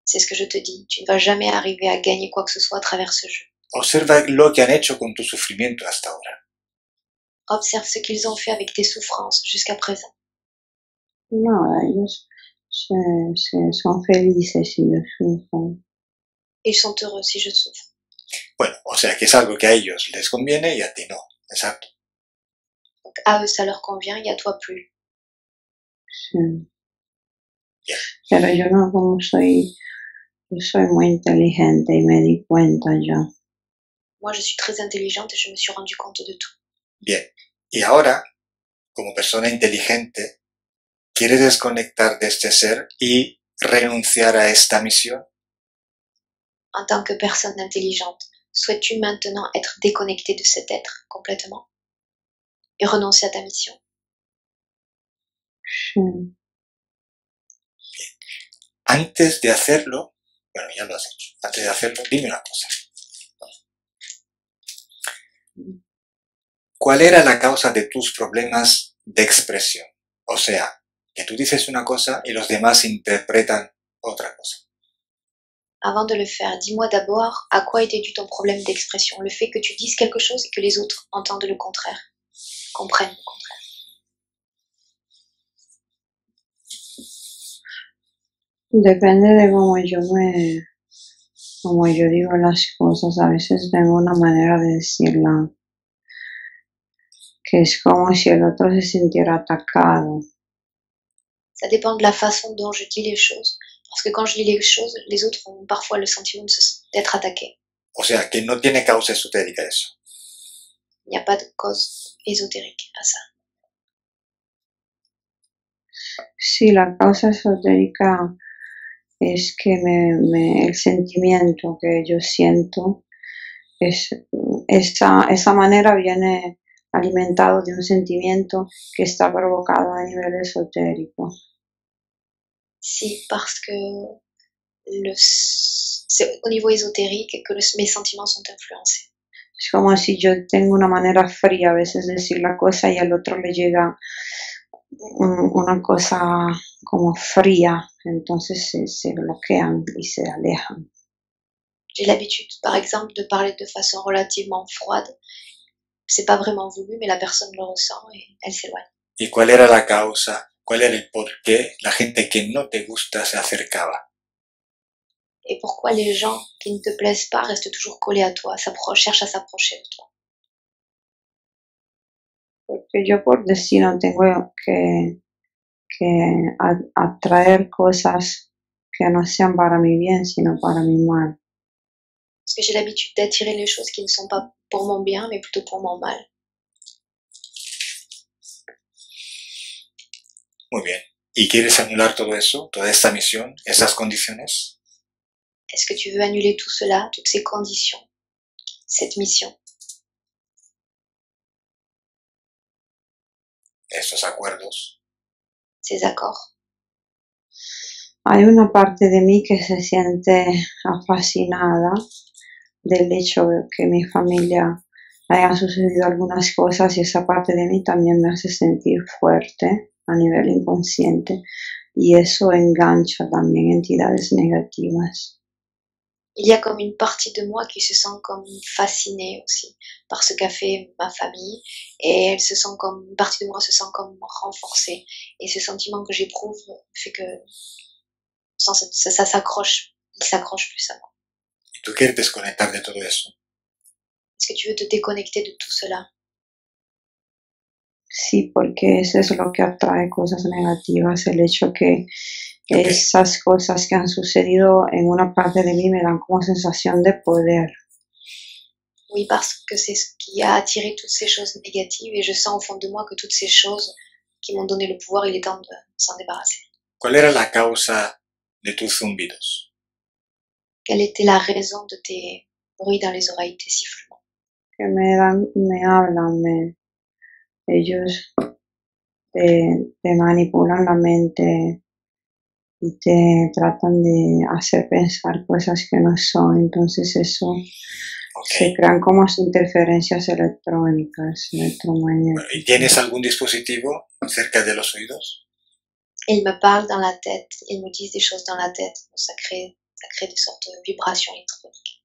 C'est ce que je te dis, tu ne vas jamais arriver à gagner quoi que ce soit à travers ce jeu. Observa lo que han hecho con tu sufrimiento hasta ahora. Observe ce qu'ils ont fait avec tes souffrances jusqu'à présent. No, ellos son felices si yo sufro. Ils sont heureux si je souffre. Bueno, o sea que es algo que a ellos les conviene y a ti no. Exacto. Donc à eux ça leur convient et à toi plus. Sí. Bien. Pero yo no, como yo soy muy inteligente y me di cuenta ya. Moi je suis très intelligente et je me suis rendu compte de tout. Bien. Y ahora, como persona inteligente, ¿quieres desconectar de este ser y renunciar a esta misión? En tant que personne intelligente, souhaites-tu maintenant être déconnecté de cet être complètement et renoncer à ta mission? Sí. Antes de hacerlo, bueno, ya lo has hecho. Antes de hacerlo, dime una cosa. ¿Cuál era la causa de tus problemas de expresión? O sea, que tú dices una cosa y los demás interpretan otra cosa. Avant de le faire, dis-moi d'abord à quoi était dû ton problème d'expression, le fait que tu dises quelque chose et que les autres entendent le contraire, comprennent le contraire. Depende de como yo digo las cosas. A veces tengo una manera de decirla que es como si el otro se sintiera atacado. Ça dépend de la façon dont je dis les choses, parce que quand je dis les choses, les autres ont parfois le sentiment d'être attaqués. O sea, que no tiene causa esotérica eso. Il n'y a pas de cause ésotérique à ça. Sí, la causa esotérica es que el sentimiento que yo siento, esa manera viene alimentado de un sentimiento que está provocado a nivel esotérico. Si, parce que c'est au niveau ésotérique que mes sentiments sont influencés. Es como si yo tengo una manera fría a veces de decir la cosa y al otro le llega una cosa como fría, entonces se bloquean y se alejan. J'ai l'habitude, par exemple, de parler de façon relativement froide. C'est pas vraiment voulu, mais la personne le ressent et elle s'éloigne. ¿Y cuál era la causa? ¿Cuál era el por qué la gente que no te gusta se acercaba? Et pourquoi les gens qui ne te plaisent pas restent toujours collés à toi, cherchent à s'approcher de toi? Porque yo por destino tengo que atraer cosas que no sean para mi bien, sino para mi mal. Parce que j'ai l'habitude d'attirer les choses qui ne sont pas pour mon bien, mais plutôt pour mon mal. Muy bien. ¿Y quieres anular todo eso, toda esta misión, esas condiciones? Est-ce que tu veux annuler tout cela, toutes ces conditions, cette mission, Estos acuerdos. ces accords? Hay una parte de mí que se siente fascinada del hecho de que mi familia haya sucedido algunas cosas y esa parte de mí también me hace sentir fuerte a nivel inconsciente y eso engancha también entidades negativas. Il y a comme une partie de moi qui se sent comme fascinée aussi par ce qu'a fait ma famille et elle se sent comme, une partie de moi se sent comme renforcée et ce sentiment que j'éprouve fait que ça s'accroche, il s'accroche plus à moi. ¿Y tú quieres desconectar de todo eso? Est-ce que tu veux te déconnecter de tout cela? Sí, porque eso es lo que atrae cosas negativas, el hecho que esas cosas que han sucedido en una parte de mí me dan como sensación de poder. Oui, parce que c'est ce qui a attiré toutes ces choses négatives et je sens au fond de moi que toutes ces choses qui m'ont donné le pouvoir, il est temps de s'en débarrasser. ¿Cuál era la causa de tus zumbidos? Quelle était la raison de tes bruits dans les oreilles, tes sifflements? Que me hablan, ellos te manipulan la mente y te tratan de hacer pensar cosas que no son, entonces eso se crean como interferencias electrónicas, electromagnéticas. ¿Y tienes algún dispositivo cerca de los oídos? Ils me parlent dans la tête, ils me disent des choses dans la tête, ça crée des sortes de vibrations électroniques.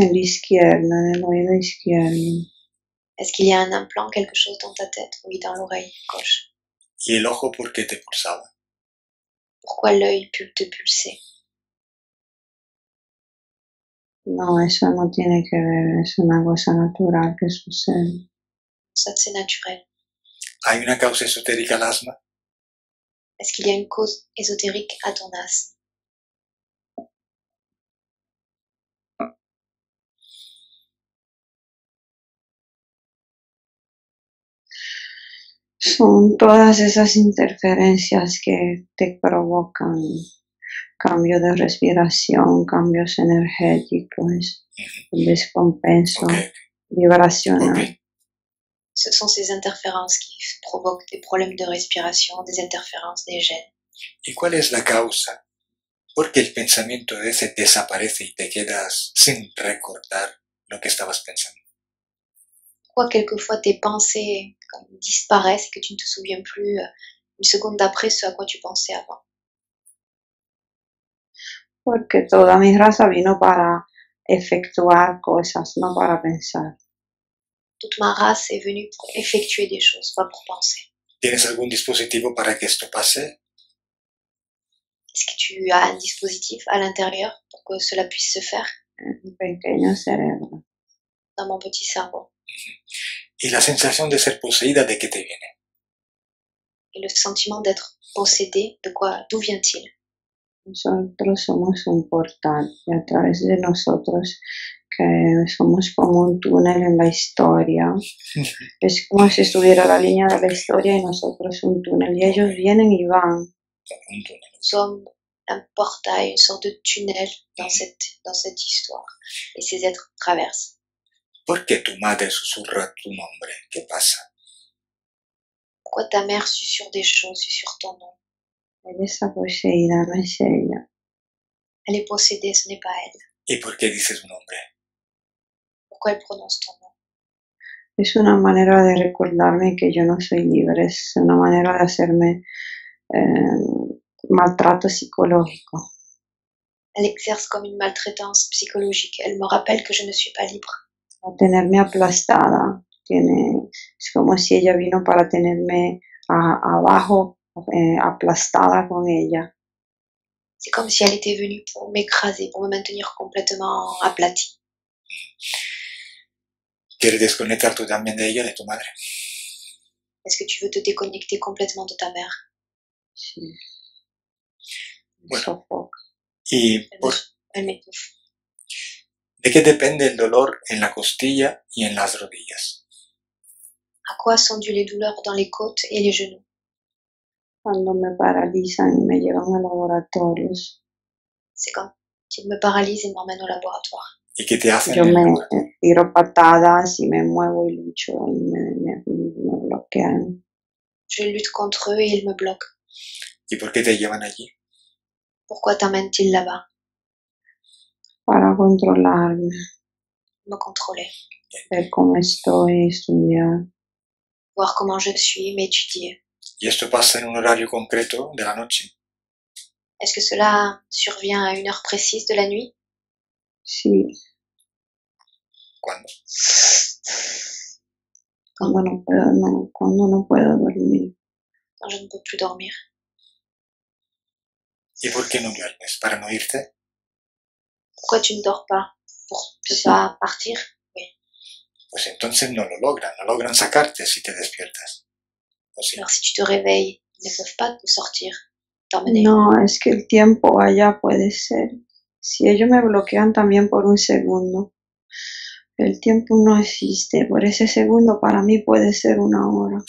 En la izquierda, en el oído izquierdo. Est-ce qu'il y a un implant, quelque chose dans ta tête? Oui, dans l'oreille gauche. ¿Y el ojo por qué te pulsaba? Pourquoi l'œil te pulsait? No, eso no tiene que ver, es una cosa natural que sucede. Ça, c'est naturel. ¿Hay una causa esotérica al asma? Est-ce qu'il y a une cause ésotérique à ton asthme? Son todas esas interferencias que te provocan cambio de respiración, cambios energéticos, descompenso Ok, vibracional. ok. Ce sont ces interférences qui provoquent des problèmes de respiration, des interférences des gènes. ¿Y cuál es la causa? Porque el pensamiento ese desaparece y te quedas sin recordar lo que estabas pensando. Pourquoi quelquefois tes pensées disparaissent et que tu ne te souviens plus une seconde après ce à quoi tu pensais avant? Porque toda mi raza vino para efectuar cosas, no para pensar. Toute ma race est venue pour effectuer des choses, pas pour penser. ¿Tienes algún dispositivo para que esto pase? Est-ce que tu as un dispositif à l'intérieur pour que cela puisse se faire Un pequeño cerebro. dans mon petit cerveau? ¿Y la sensación de ser poseída de qué te viene? Et le sentiment d'être possédé, d'où vient-il? Nosotros somos un portal y a través de nosotros, que somos como un túnel en la historia, es como si estuviera la línea de la historia y nosotros un túnel, y ellos vienen y van. Un túnel. Nous sommes un portail, une sorte de tunnel dans cette histoire. Et ces êtres traversent. ¿Por qué tu madre susurra tu nombre? ¿Qué pasa? Pourquoi ta mère susurre des choses, susurre ton nom? Ella está poseída, no es ella. Elle est possédée, ce n'est pas elle. ¿Y por qué dices un nombre? Pourquoi elle prononce ton nom? Es una manera de recordarme que yo no soy libre, es una manera de hacerme maltrato psicológico. Elle exerce comme une maltraitance psychologique. Elle me rappelle que je ne suis pas libre. A tenerme aplastada, es como si ella vino para tenerme abajo, aplastada con ella. C'est comme si elle était venue pour m'écraser, pour me maintenir complètement aplatie. ¿Quieres desconectar tú también de ella, de tu madre? Est-ce que tu veux te déconnecter complètement de ta mère? Sí. Bueno. Sofoca. ¿Y Elle m'étouffe. de qué depende el dolor en la costilla y en las rodillas? À quoi sont dues les douleurs dans les côtes et les genoux? Cuando me paralizan y me llevan a laboratorios, C'est quand ils me paralysent et m'emmènent au laboratoire. ¿Y qué te hacen yo en el me laboratorio? tiro patadas y me muevo y lucho y me bloquean. Je lutte contre eux et ils me bloquent. ¿Y por qué te llevan allí? Pourquoi t'emmènent-ils là-bas? Para controlarme, Me contrôler. ver cómo estoy, estudiar. Voir comment je suis, m'étudier. ¿Y esto pasa en un horario concreto de la noche? Est-ce que cela survient à une heure précise de la nuit? Sí, ¿Cuándo? cuando no puedo dormir. Quand je ne peux plus dormir. ¿Y por qué no duermes? ¿Para no irte? Pourquoi tu ne dors pas? Pour ne Sí. pas partir? Pues entonces no logran sacarte si te despiertas. ¿O sí? Alors si tu te réveilles, ils ne peuvent pas te sortir, t'emmener. No, es que el tiempo allá puede ser. Si ellos me bloquean también por un segundo, el tiempo no existe. Por ese segundo para mí puede ser una hora.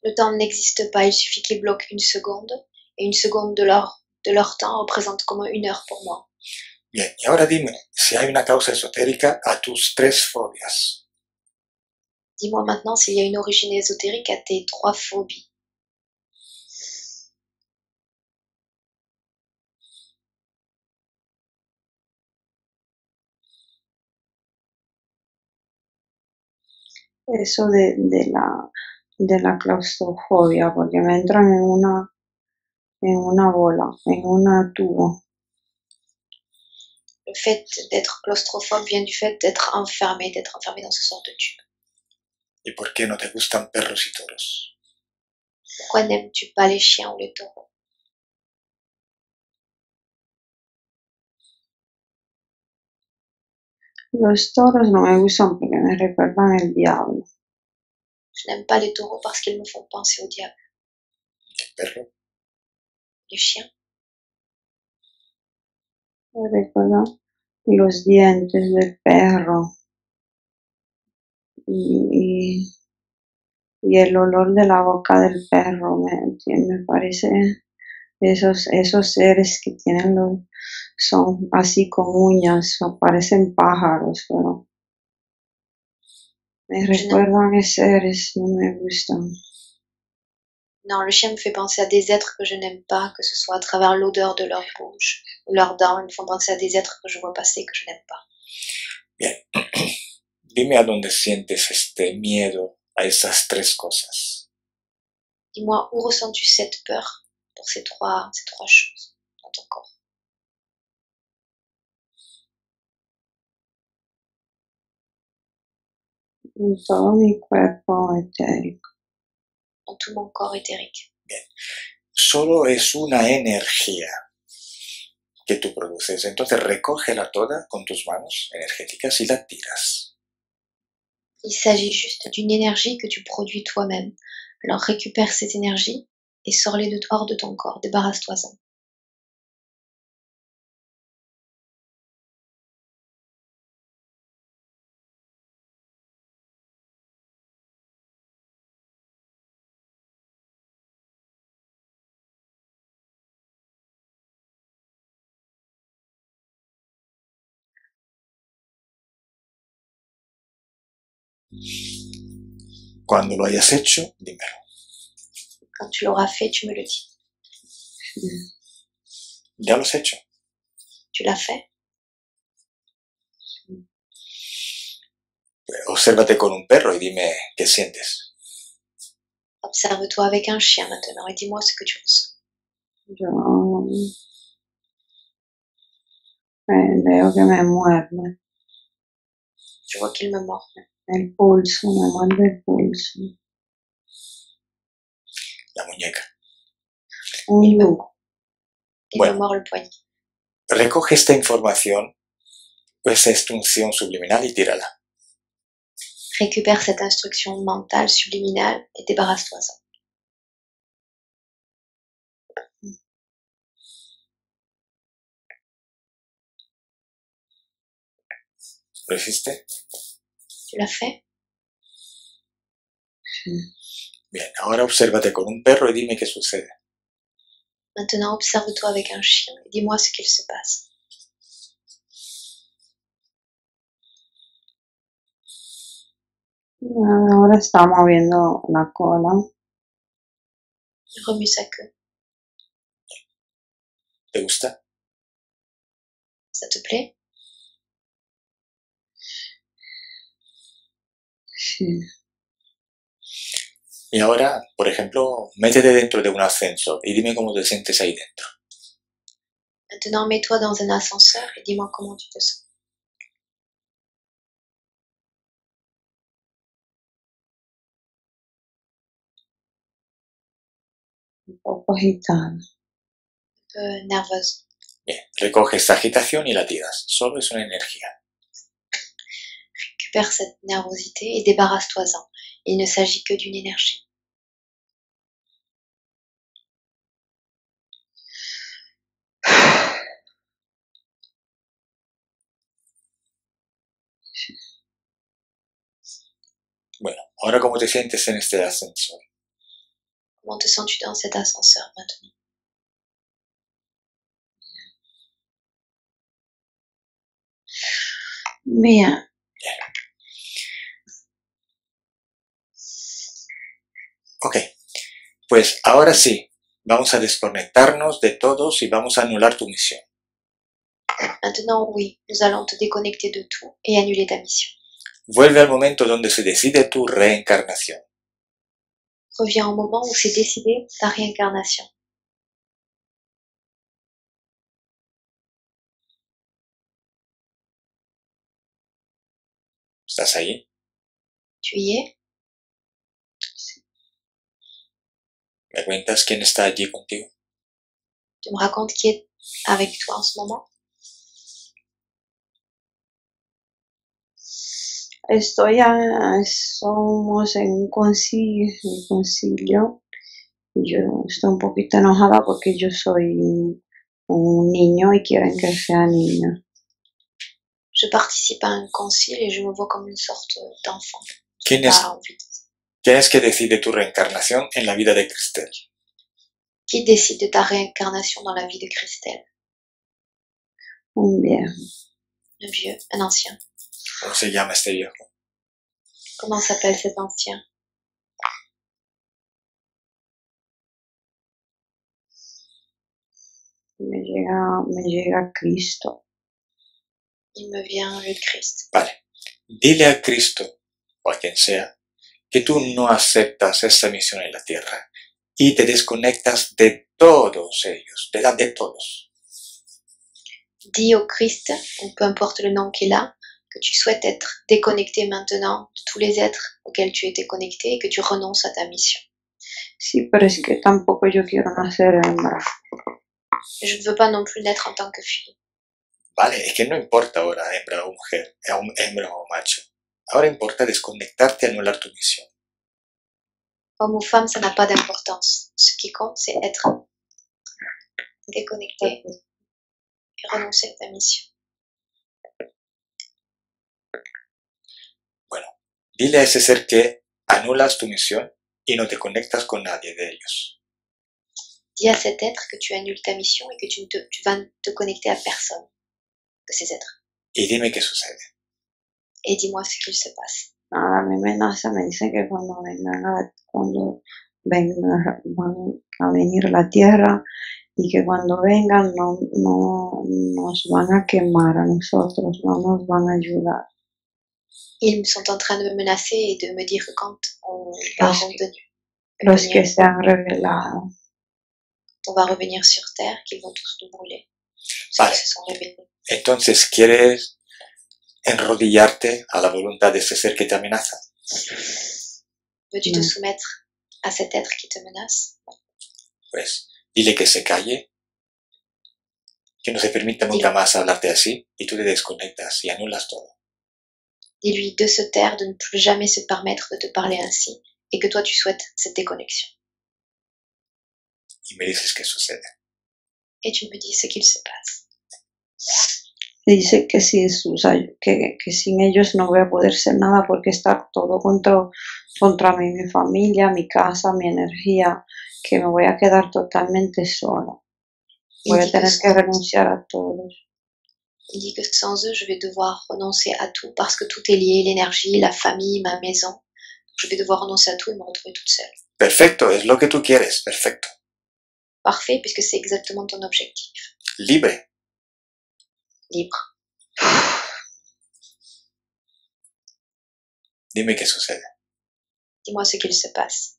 Le temps n'existe pas, il suffit qu'ils bloquent une seconde, et une seconde de leur temps représente comme une heure pour moi. Bien, y ahora dime si hay una causa esotérica a tus 3 fobias. Dis-moi maintenant s'il y a une origine ésotérique à tes 3 phobies. Eso de la claustrofobia, porque me entran en una bola, en un tubo. Le fait d'être claustrophobe vient du fait d'être enfermé dans ce sorte de tube. ¿Y por qué no te gustan perros y toros? Pourquoi n'aimes-tu pas les chiens ou les taureaux? Los toros no me gustan porque me recuerdan el diablo. Je n'aime pas les taureaux parce qu'ils me font penser au diable. ¿Y el perro? Les chiens, Me recuerdan los dientes del perro y, y el olor de la boca del perro. Me parece esos seres que tienen son así con uñas, o parecen pájaros, pero me recuerdan a seres, no me gustan. non, le chien me fait penser à des êtres que je n'aime pas, que ce soit à travers l'odeur de leur bouche ou leurs dents. Ils me font penser à des êtres que je vois passer que je n'aime pas. Bien. Dime a dónde sientes este miedo a esas tres cosas. Dis-moi, où ressens-tu cette peur pour ces trois choses dans ton corps? En todo mi cuerpo etérico. Dans tout mon corps éthérique. Bien. Solo es una energía que tú produces. Entonces recógela toda con tus manos energéticas y la tiras. Il s'agit juste d'une énergie que tu produis toi-même. Alors récupère cette énergie et sors-les hors de ton corps, débarrasse-toi-en. Cuando lo hayas hecho, dímelo. Quand tu l'auras fait, tu me le dis. ¿Ya lo has hecho? Tu l'as fait? Obsérvate con un perro y dime qué sientes. Observe-toi avec un chien maintenant et dis-moi ce que tu ressens. Yo veo que me muerde Je vois qu'il me mord. el pulso, me muerde el pulso. La muñeca. Il me Bueno. mord le poignet. Recoge esta información, esa instrucción subliminal y tírala. Récupère cette instruction mentale subliminale et débarrasse-toi-en. ¿Lo hiciste? Tu l'as fait? Bien, ahora obsérvate con un perro y dime qué sucede. Maintenant, observe-toi avec un chien et dis-moi ce qu'il se passe. Ahora está moviendo la cola. Il remue sa queue. ¿Te gusta? Ça te plaît? Sí. Y ahora, por ejemplo, métete dentro de un ascensor y dime cómo te sientes ahí dentro. Maintenant, mets-toi dans un ascenseur et dis-moi comment tu te sens. Un poco agitada. Un peu nerveuse. Bien, recoge esta agitación y la tiras. Solo es una energía. Récupère cette nervosité et débarrasse-toi-en. Il ne s'agit que d'une énergie. Bueno, ahora cómo te sientes en este ascensor. Comment te sens-tu dans cet ascenseur maintenant? Bien. Ok, pues ahora sí, vamos a desconectarnos de todos y vamos a anular tu misión. Maintenant, oui, nous allons te déconnecter de tout et annuler ta mission. Vuelve al momento donde se decide tu reencarnación. Reviens au moment où c'est décidé ta réincarnation. ¿Estás ahí? Tu y es? ¿Me cuentas quién está allí contigo? Tu me racontes qui est avec toi en ce moment? Somos en un concilio. Yo estoy un poquito enojada porque yo soy un niño y quieren que sea niña. Je participe à un concile et je me vois comme une sorte d'enfant. ¿Quién es que decide tu reencarnación en la vida de Cristel? Qui décide de ta réincarnation dans la vie de Christelle? Un viejo. Un vieux, un ancien. ¿Cómo se llama este viejo? Comment s'appelle cet ancien? Me llega Cristo. Il me vient le Christ. Vale. Dile a Cristo, o a quien sea, que tú no aceptas esta misión en la tierra y te desconectas de todos ellos, de todos. Dis au Christ, ou peu importe le nom qu'il a, que tu souhaites être déconnecté maintenant de tous les êtres auxquels tu étais connecté et que tu renonces à ta mission. Sí, pero es que tampoco yo quiero nacer hembra. Je ne veux pas non plus naître en tant que fille. Vale, es que no importa ahora hembra o mujer, hembra o macho. Ahora importa desconectarte y anular tu misión. Homme ou femme, ça n'a pas d'importance. Ce qui compte, c'est être déconnecté et renoncer à ta mission. Bueno, dile a ese ser que anulas tu misión y no te conectas con nadie de ellos. Dis à cet être que tu annules ta mission et que tu vas te connecter à personne de ces êtres. Y dime qué sucede. Et dis-moi ce qu'il se passe. Nada, a mí me nace, me dicen que cuando van a venir a la tierra y que cuando vengan no nos van a quemar a nosotros, no nos van a ayudar. Ils sont en train de me menacer et de me dire que quand on va Los que se han revelado. on va revenir sur Terre, qu'ils vont tous nous brûler. Vale. Ceux qui se sont révélés. Entonces, ¿quieres enrodillarte a la voluntad de ese ser que te amenaza? Veux-tu te soumettre à cet être qui te menace? Pues dile que se calle, que no se permita nunca más hablarte así y tú te desconectas y anulas todo. Dis-lui de se taire, de ne plus jamais se permettre de te parler ainsi et que toi tu souhaites cette déconnexion. Y me dices qué sucede. Et tu me dis ce qu'il se passe. Dice que, que sin ellos no voy a poder ser nada porque está todo contra mí, mi familia, mi casa, mi energía, que me voy a quedar totalmente sola. Voy a tener que renunciar a todos. Il dit que sans eux, je vais devoir renoncer à tout parce que tout est lié, l'énergie, la famille, ma maison. Je vais devoir renoncer à tout et me retrouver toute seule. Perfecto, es lo que tú quieres, perfecto. Parfait, puisque c'est exactement ton objectif. Libre. Libre. Dime qué sucede. Dis-moi ce qu'il se passe.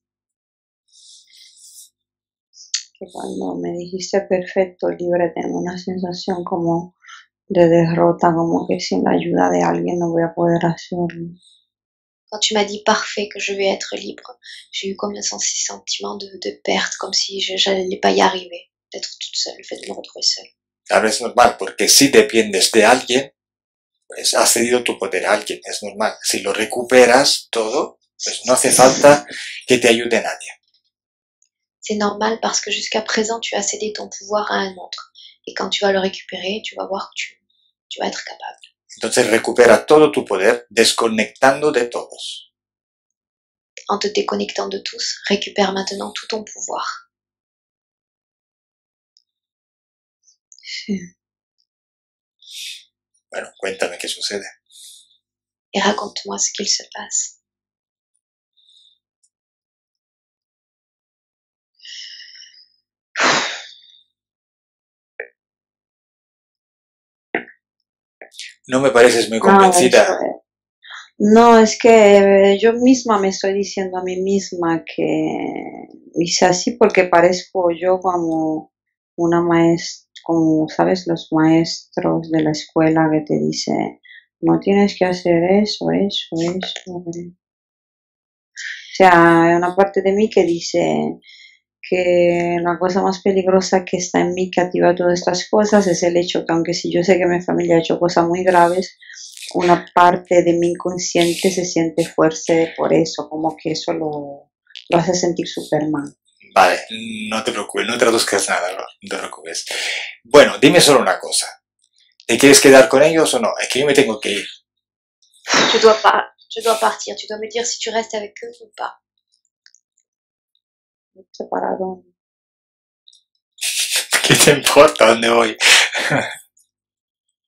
Que cuando me dijiste perfecto, libre, tengo una sensación como de derrota, como que sin la ayuda de alguien no voy a poder hacerlo. Quand tu m'as dit parfait, que je vais être libre, j'ai eu comme un sentiment de perte, comme si je n'allais pas y arriver, d'être toute seule, le fait de me retrouver seule. Ahora es normal, porque si dependes de alguien, pues has cedido tu poder a alguien, es normal. Si lo recuperas todo, pues no hace falta que te ayude nadie. C'est normal parce que jusqu'à présent, tu as cédé ton pouvoir à un autre. Et quand tu vas le récupérer, tu vas voir que tu vas être capable. Entonces recupera todo tu poder desconectando de todos. En te déconnectant de tous, récupère maintenant tout ton pouvoir. Bueno, cuéntame qué sucede. Et raconte-moi ce qu'il se passe. No me pareces muy convencida. No, es que yo misma me estoy diciendo a mí misma que hice así porque parezco yo como una maestra, como sabes, los maestros de la escuela que te dice no tienes que hacer eso. O sea, hay una parte de mí que dice que la cosa más peligrosa que está en mí que activa todas estas cosas es el hecho que aunque si yo sé que mi familia ha hecho cosas muy graves, una parte de mi inconsciente se siente fuerte por eso, como que eso lo hace sentir súper mal. Vale, no te preocupes, no traduzcas nada, no te preocupes. Bueno, dime solo una cosa. ¿Te quieres quedar con ellos o no? Es que yo me tengo que ir. Je dois partir. Tu dois me dire si tu restes avec eux ou pas. Separado. ¿Qué te importa dónde voy?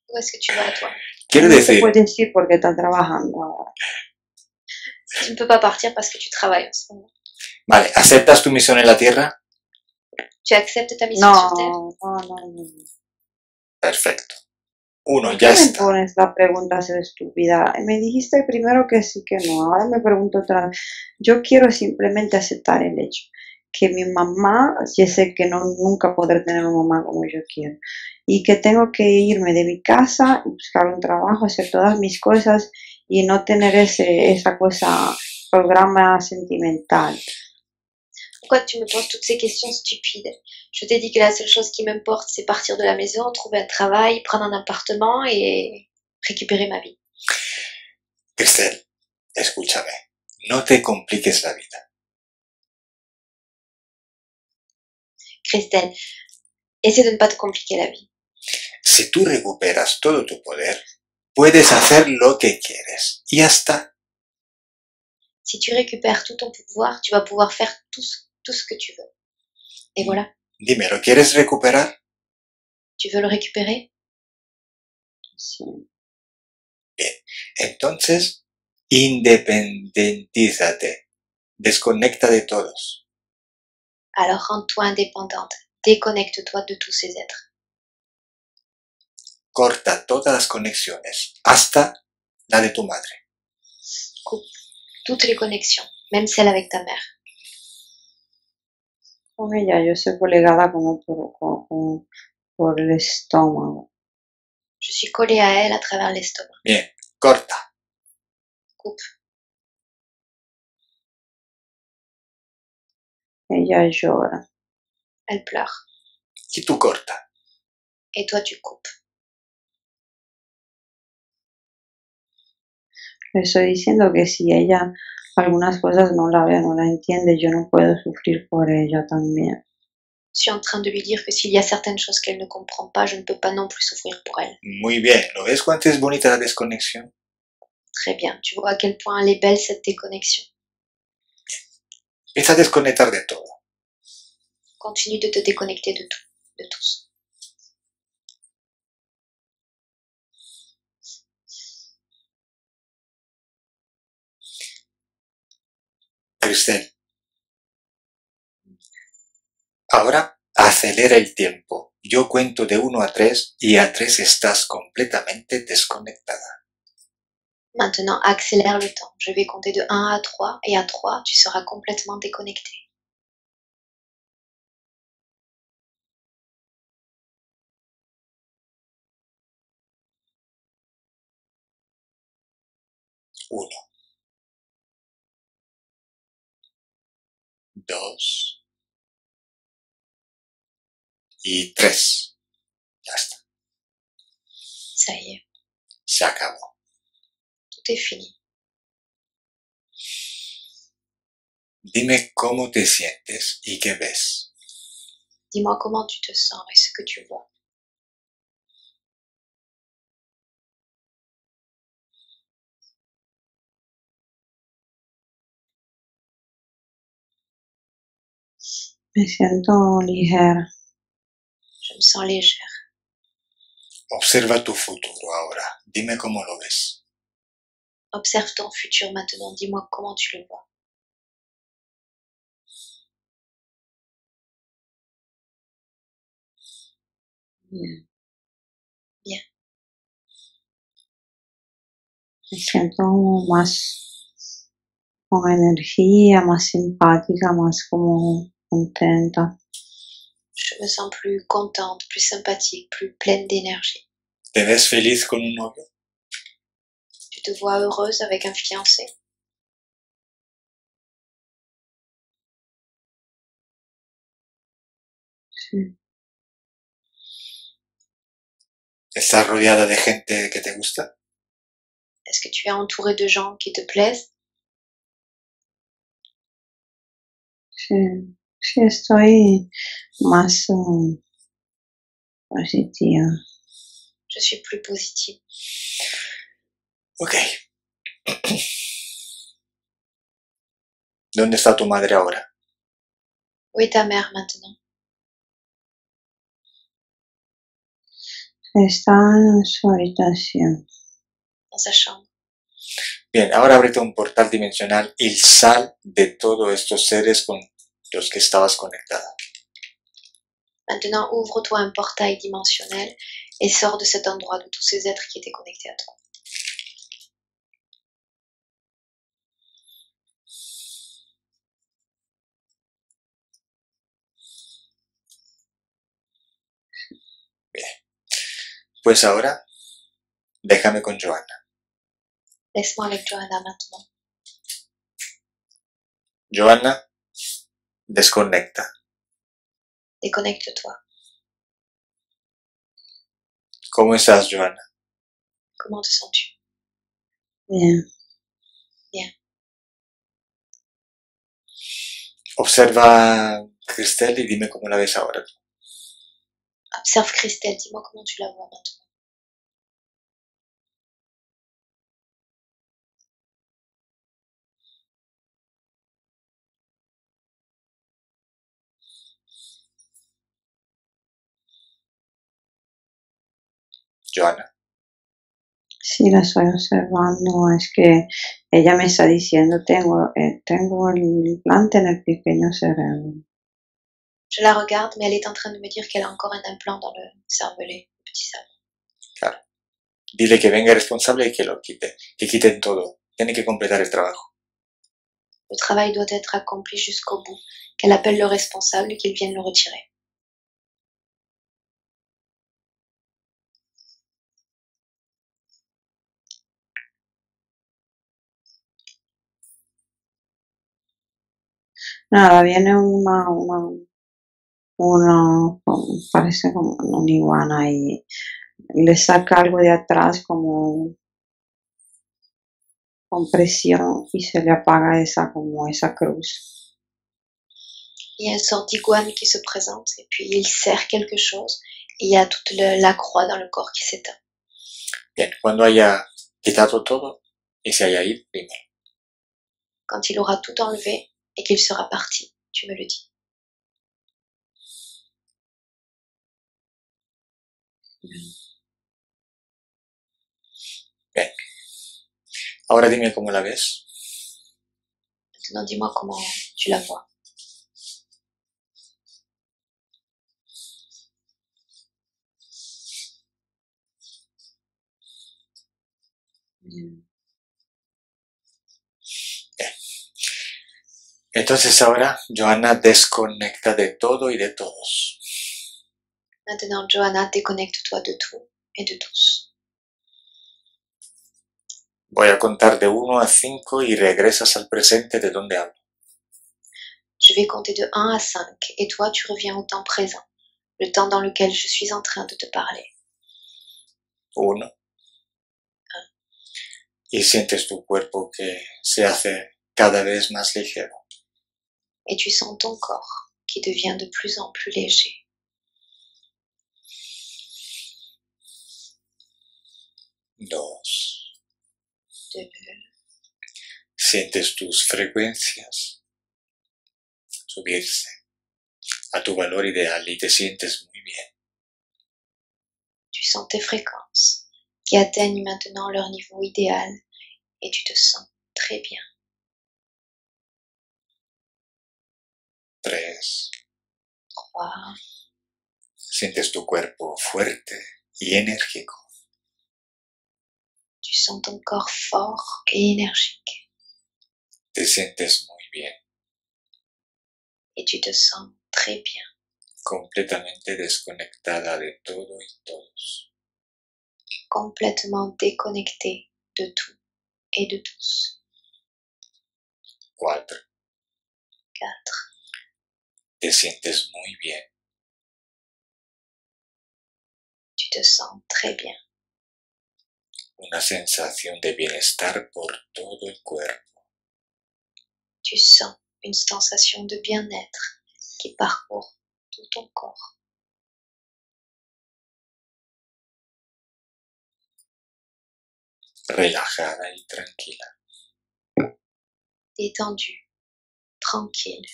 Où est-ce que tu vas, toi? Quiero No te decir, puedes ir porque está trabajando ahora. Tu ne peux pas partir parce que tu travailles en ce moment. vale, ¿aceptas tu misión en la Tierra? Tu acceptes ta mission sur Terre? No. Perfecto. Uno, ¿Por ya qué me está. pones la pregunta así estúpida? Me dijiste primero que sí, que no. Ahora me pregunto otra vez. Yo quiero simplemente aceptar el hecho que mi mamá, yo sé que no nunca podré tener una mamá como yo quiero y que tengo que irme de mi casa, buscar un trabajo, hacer todas mis cosas y no tener esa cosa, programa sentimental. Pourquoi tu me poses toutes ces questions stupides? Je t'ai dit que la seule chose qui m'importe, c'est partir de la maison, trouver un travail, prendre un appartement et récupérer ma vie. Cristel, escúchame. No te compliques la vida. Christelle, essaie de ne pas te compliquer la vie. Si tú recuperas todo tu poder, puedes hacer lo que quieres. Y ya está. Si tu récupères tout ton pouvoir, tu vas pouvoir faire tout ce que tu veux. Et voilà. Dime, ¿lo quieres recuperar? Tu veux le récupérer? Sí. Entonces, independentízate. Desconecta de todos. Alors rends-toi indépendante. Déconnecte-toi de tous ces êtres. Corta todas las conexiones, hasta la de tu madre. Coupe toutes les connexions, même celles avec ta mère. Con ella yo soy colegada como por el estómago. Je suis collée à elle à travers l'estomac. Bien, corta. Coupe. Ella llora. Elle pleure. Y tú corta. Et toi, tu coupes. Le estoy diciendo que si ella algunas cosas no la ve, no la entiende, yo no puedo sufrir por ella también. Je suis en train de lui dire que s'il y a certaines choses qu'elle ne comprend pas, je ne peux pas non plus souffrir pour elle. Muy bien, ¿lo ves cuánto es bonita la desconexión? Très bien. Tu vois à quel point elle est belle, cette déconnexion. Empieza a desconectar de todo. Continue de te déconnecter de tout, de tous. Cristel, ahora acelera el tiempo. Yo cuento de 1 a 3 y a 3 estás completamente desconectada. Maintenant, accélère le temps. Je vais compter de 1 à 3 et à 3, tu seras complètement déconnecté. 1, 2 y 3. Ya está, Ça y est, se acabó. tout est fini. Dime cómo te sientes y qué ves. Dis-moi comment tu te sens et ce que tu vois. Me siento ligera. Je me sens légère. Observa tu futuro ahora. Dime cómo lo ves. Observe ton futur maintenant. Dis-moi comment tu le vois. Bien. Bien. Me siento más con energía, más simpática, más como contenta. Je me sens plus contente, plus sympathique, plus pleine d'énergie. ¿Te ves feliz con un novio? Tu te vois heureuse avec un fiancé? Sí, ¿Estás rodeada de gente que te gusta? Est-ce que tu es entouré de gens qui te plaisent? sí, sí, estoy más positiva. Je suis plus positive. Ok. ¿Dónde está tu madre ahora? Où est ta mère maintenant? Está en su habitación. Dans sa chambre. Bien, ahora ábrete un portal dimensional y sal de todos estos seres con los que estabas conectada. Maintenant, ouvre-toi un portail dimensionnel et sors de cet endroit de tous ces êtres qui étaient connectés à toi. Pues ahora, déjame con Johanna. Laisse-moi avec Johanna maintenant. Johanna, desconecta. Déconnecte-toi. ¿Cómo estás, Johanna? Comment te sens-tu? Bien. Observa a Cristel y dime cómo la ves ahora. Observe Christelle, dis-moi comment tu la vois maintenant. Johanna. Sí, la estoy observando. Es que ella me está diciendo, tengo el implante en el pequeño cerebro. Je la regarde, mais elle est en train de me dire qu'elle a encore un implant dans le cervelet, le petit cerveau. Claro. Dile que venga el responsable y que lo quite. Que quiten todo. Tiene que completar el trabajo. Le travail doit être accompli jusqu'au bout, qu'elle appelle le responsable et qu'il vienne le retirer. Nada, viene parece como una iguana y le saca algo de atrás como con presión y se le apaga como esa cruz. Il y a une sorte d'iguane qui se présente et puis il serre quelque chose et il y a toute la croix dans le corps qui s'éteint. Bien, cuando haya quitado todo y se haya ido, dime. Quand il aura tout enlevé et qu'il sera parti, tu me le dis. Bien. Ahora dime cómo la ves. Maintenant, dis-moi comment tu la vois. Bien. Entonces ahora, Johanna, desconecta de todo y de todos. Maintenant, Johanna, déconnecte-toi de tout et de tous. Voy a contar de 1 a 5 y regresas al presente de donde hablo. Je vais compter de 1 à 5 et toi, tu reviens au temps présent, le temps dans lequel je suis en train de te parler. 1. Y sientes tu cuerpo que se hace cada vez más ligero. Et tu sens ton corps qui devient de plus en plus léger. 2. 2. Sientes tus frecuencias subirse a tu valor ideal y te sientes muy bien. Tu sens tes fréquences qui atteignent maintenant leur niveau idéal et tu te sens très bien. 3. 3. Sientes tu cuerpo fuerte y enérgico. Tu sens ton corps fort et énergique Te sientes muy bien, et tu te sens très bien, completamente desconectada de todo y todos. complètement déconnecté de tout et de tous. 4. 4. Te sientes muy bien. Tu te sens très bien. Una sensación de bienestar por todo el cuerpo. Tu sens une sensation de bien-être qui parcourt tout ton corps. Relajada y tranquila. Détendu, tranquille.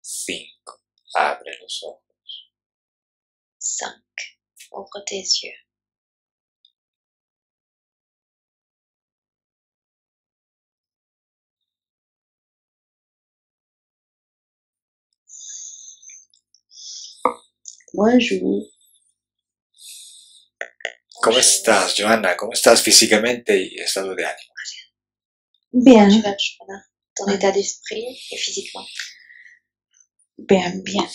5. Abre los ojos. 5. Ouvre tes yeux. Bonjour. ¿Cómo estás, Johanna? ¿Cómo estás físicamente y estado de ánimo? Bien, Tu vas, Johanna? Ton état d'esprit et physiquement. bien, bien.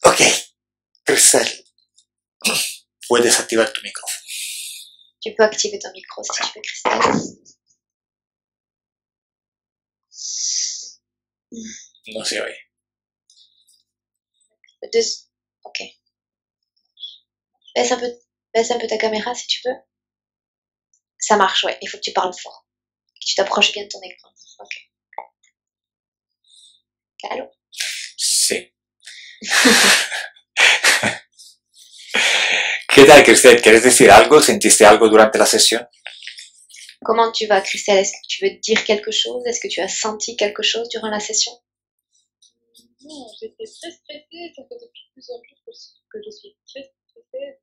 Ok, Cristel, puedes activar tu micrófono. Tu peux activer ton micro si tu veux, Christelle. No se oye. Ok. Baisse un peu ta caméra si tu veux. Ça marche, ouais. Il faut que tu parles fort. Que tu t'approches bien de ton écran. Ok. Allô? Sí. ¿Qué tal, Cristel? ¿Quieres decir algo? ¿Sentiste algo durante la sesión? Comment tu vas, Christelle? Est-ce que tu veux dire quelque chose? Est-ce que tu as senti quelque chose durant la session? Non, j'étais très stressée. Ça fait depuis plusieurs jours que je suis très stressée.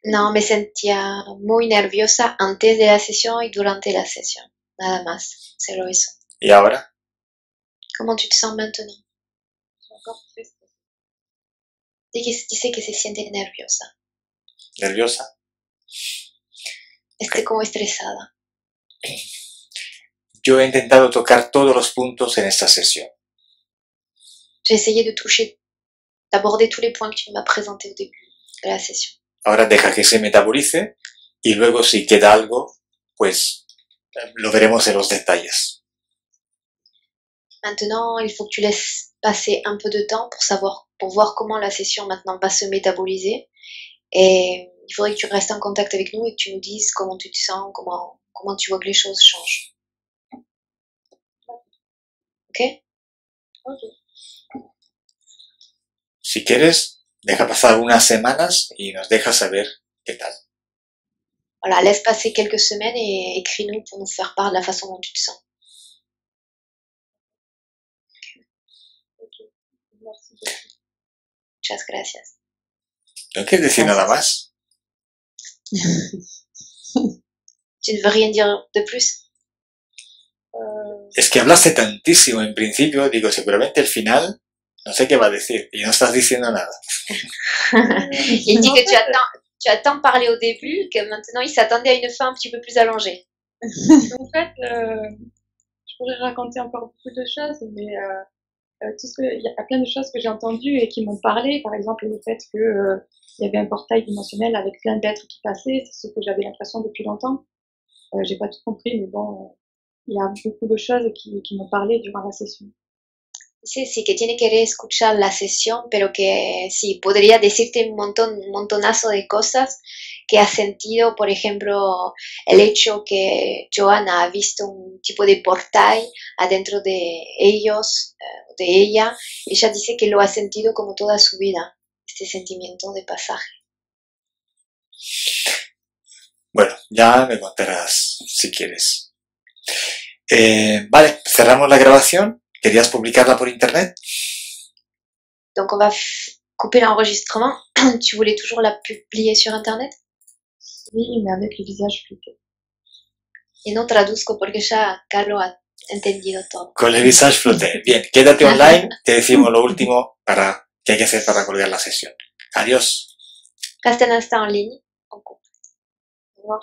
No, me sentía muy nerviosa antes de la sesión y durante la sesión. Nada más. Solo eso. ¿Y ahora? Comment tu te sens maintenant? Je suis encore très stressée. Dice que se siente nerviosa. ¿Nerviosa? Esté como estresada. Yo he intentado tocar todos los puntos en esta sesión. J'ai essayé de toucher, d'aborder tous les points que tu m'as présentés au début de la session. Ahora deja que se metabolice y luego si queda algo, pues lo veremos en los detalles. Maintenant, il faut que tu laisses passer un peu de temps pour voir comment la session maintenant va se métaboliser. Et il faudrait que tu restes en contact avec nous et que tu nous dises comment tu te sens, comment tu vois que les choses changent. Ok? Ok. Si quieres, deja pasar unas semanas y nos deja saber qué tal. Voilà, laisse passer quelques semaines et écris-nous pour nous faire part de la façon dont tu te sens. Merci beaucoup. Muchas gracias. ¿No quieres decir nada más? Tu ne veux rien dire de plus? Es que hablaste tantísimo en principio, digo, seguramente el final, no sé qué va a decir, y no estás diciendo nada. Il dit que tu as tant parlé au début que maintenant il s'attendait à une fin un petit peu plus allongée. En fait, je pourrais raconter encore beaucoup de choses, mais il y a plein de choses que j'ai entendues et qui m'ont parlé. Par exemple, le fait que il y avait un portail dimensionnel avec plein d'êtres qui passaient, c'est ce que j'avais l'impression depuis longtemps. J'ai pas tout compris, mais bon, il y a beaucoup de choses qui m'ont parlé durant la session. Sí, que tiene que reescuchar la sesión, pero que sí, podría decirte un montonazo de cosas que ha sentido, por ejemplo, el hecho que Johanna ha visto un tipo de portal adentro de ellos, de ella. Ella dice que lo ha sentido como toda su vida, este sentimiento de pasaje. Bueno, ya me contarás si quieres. Vale, cerramos la grabación. ¿Querías publicarla por internet? Donc on va couper l'enregistrement. Tu voulais toujours la publier sur internet? Oui, mais avec le visage flouté. Y no traduzco porque ya Carlo ha entendido todo. Con el visage floté. Bien, quédate online, te decimos lo último que hay que hacer para colgar la sesión. Adiós. Reste un instant en ligne. On coupe. Au revoir.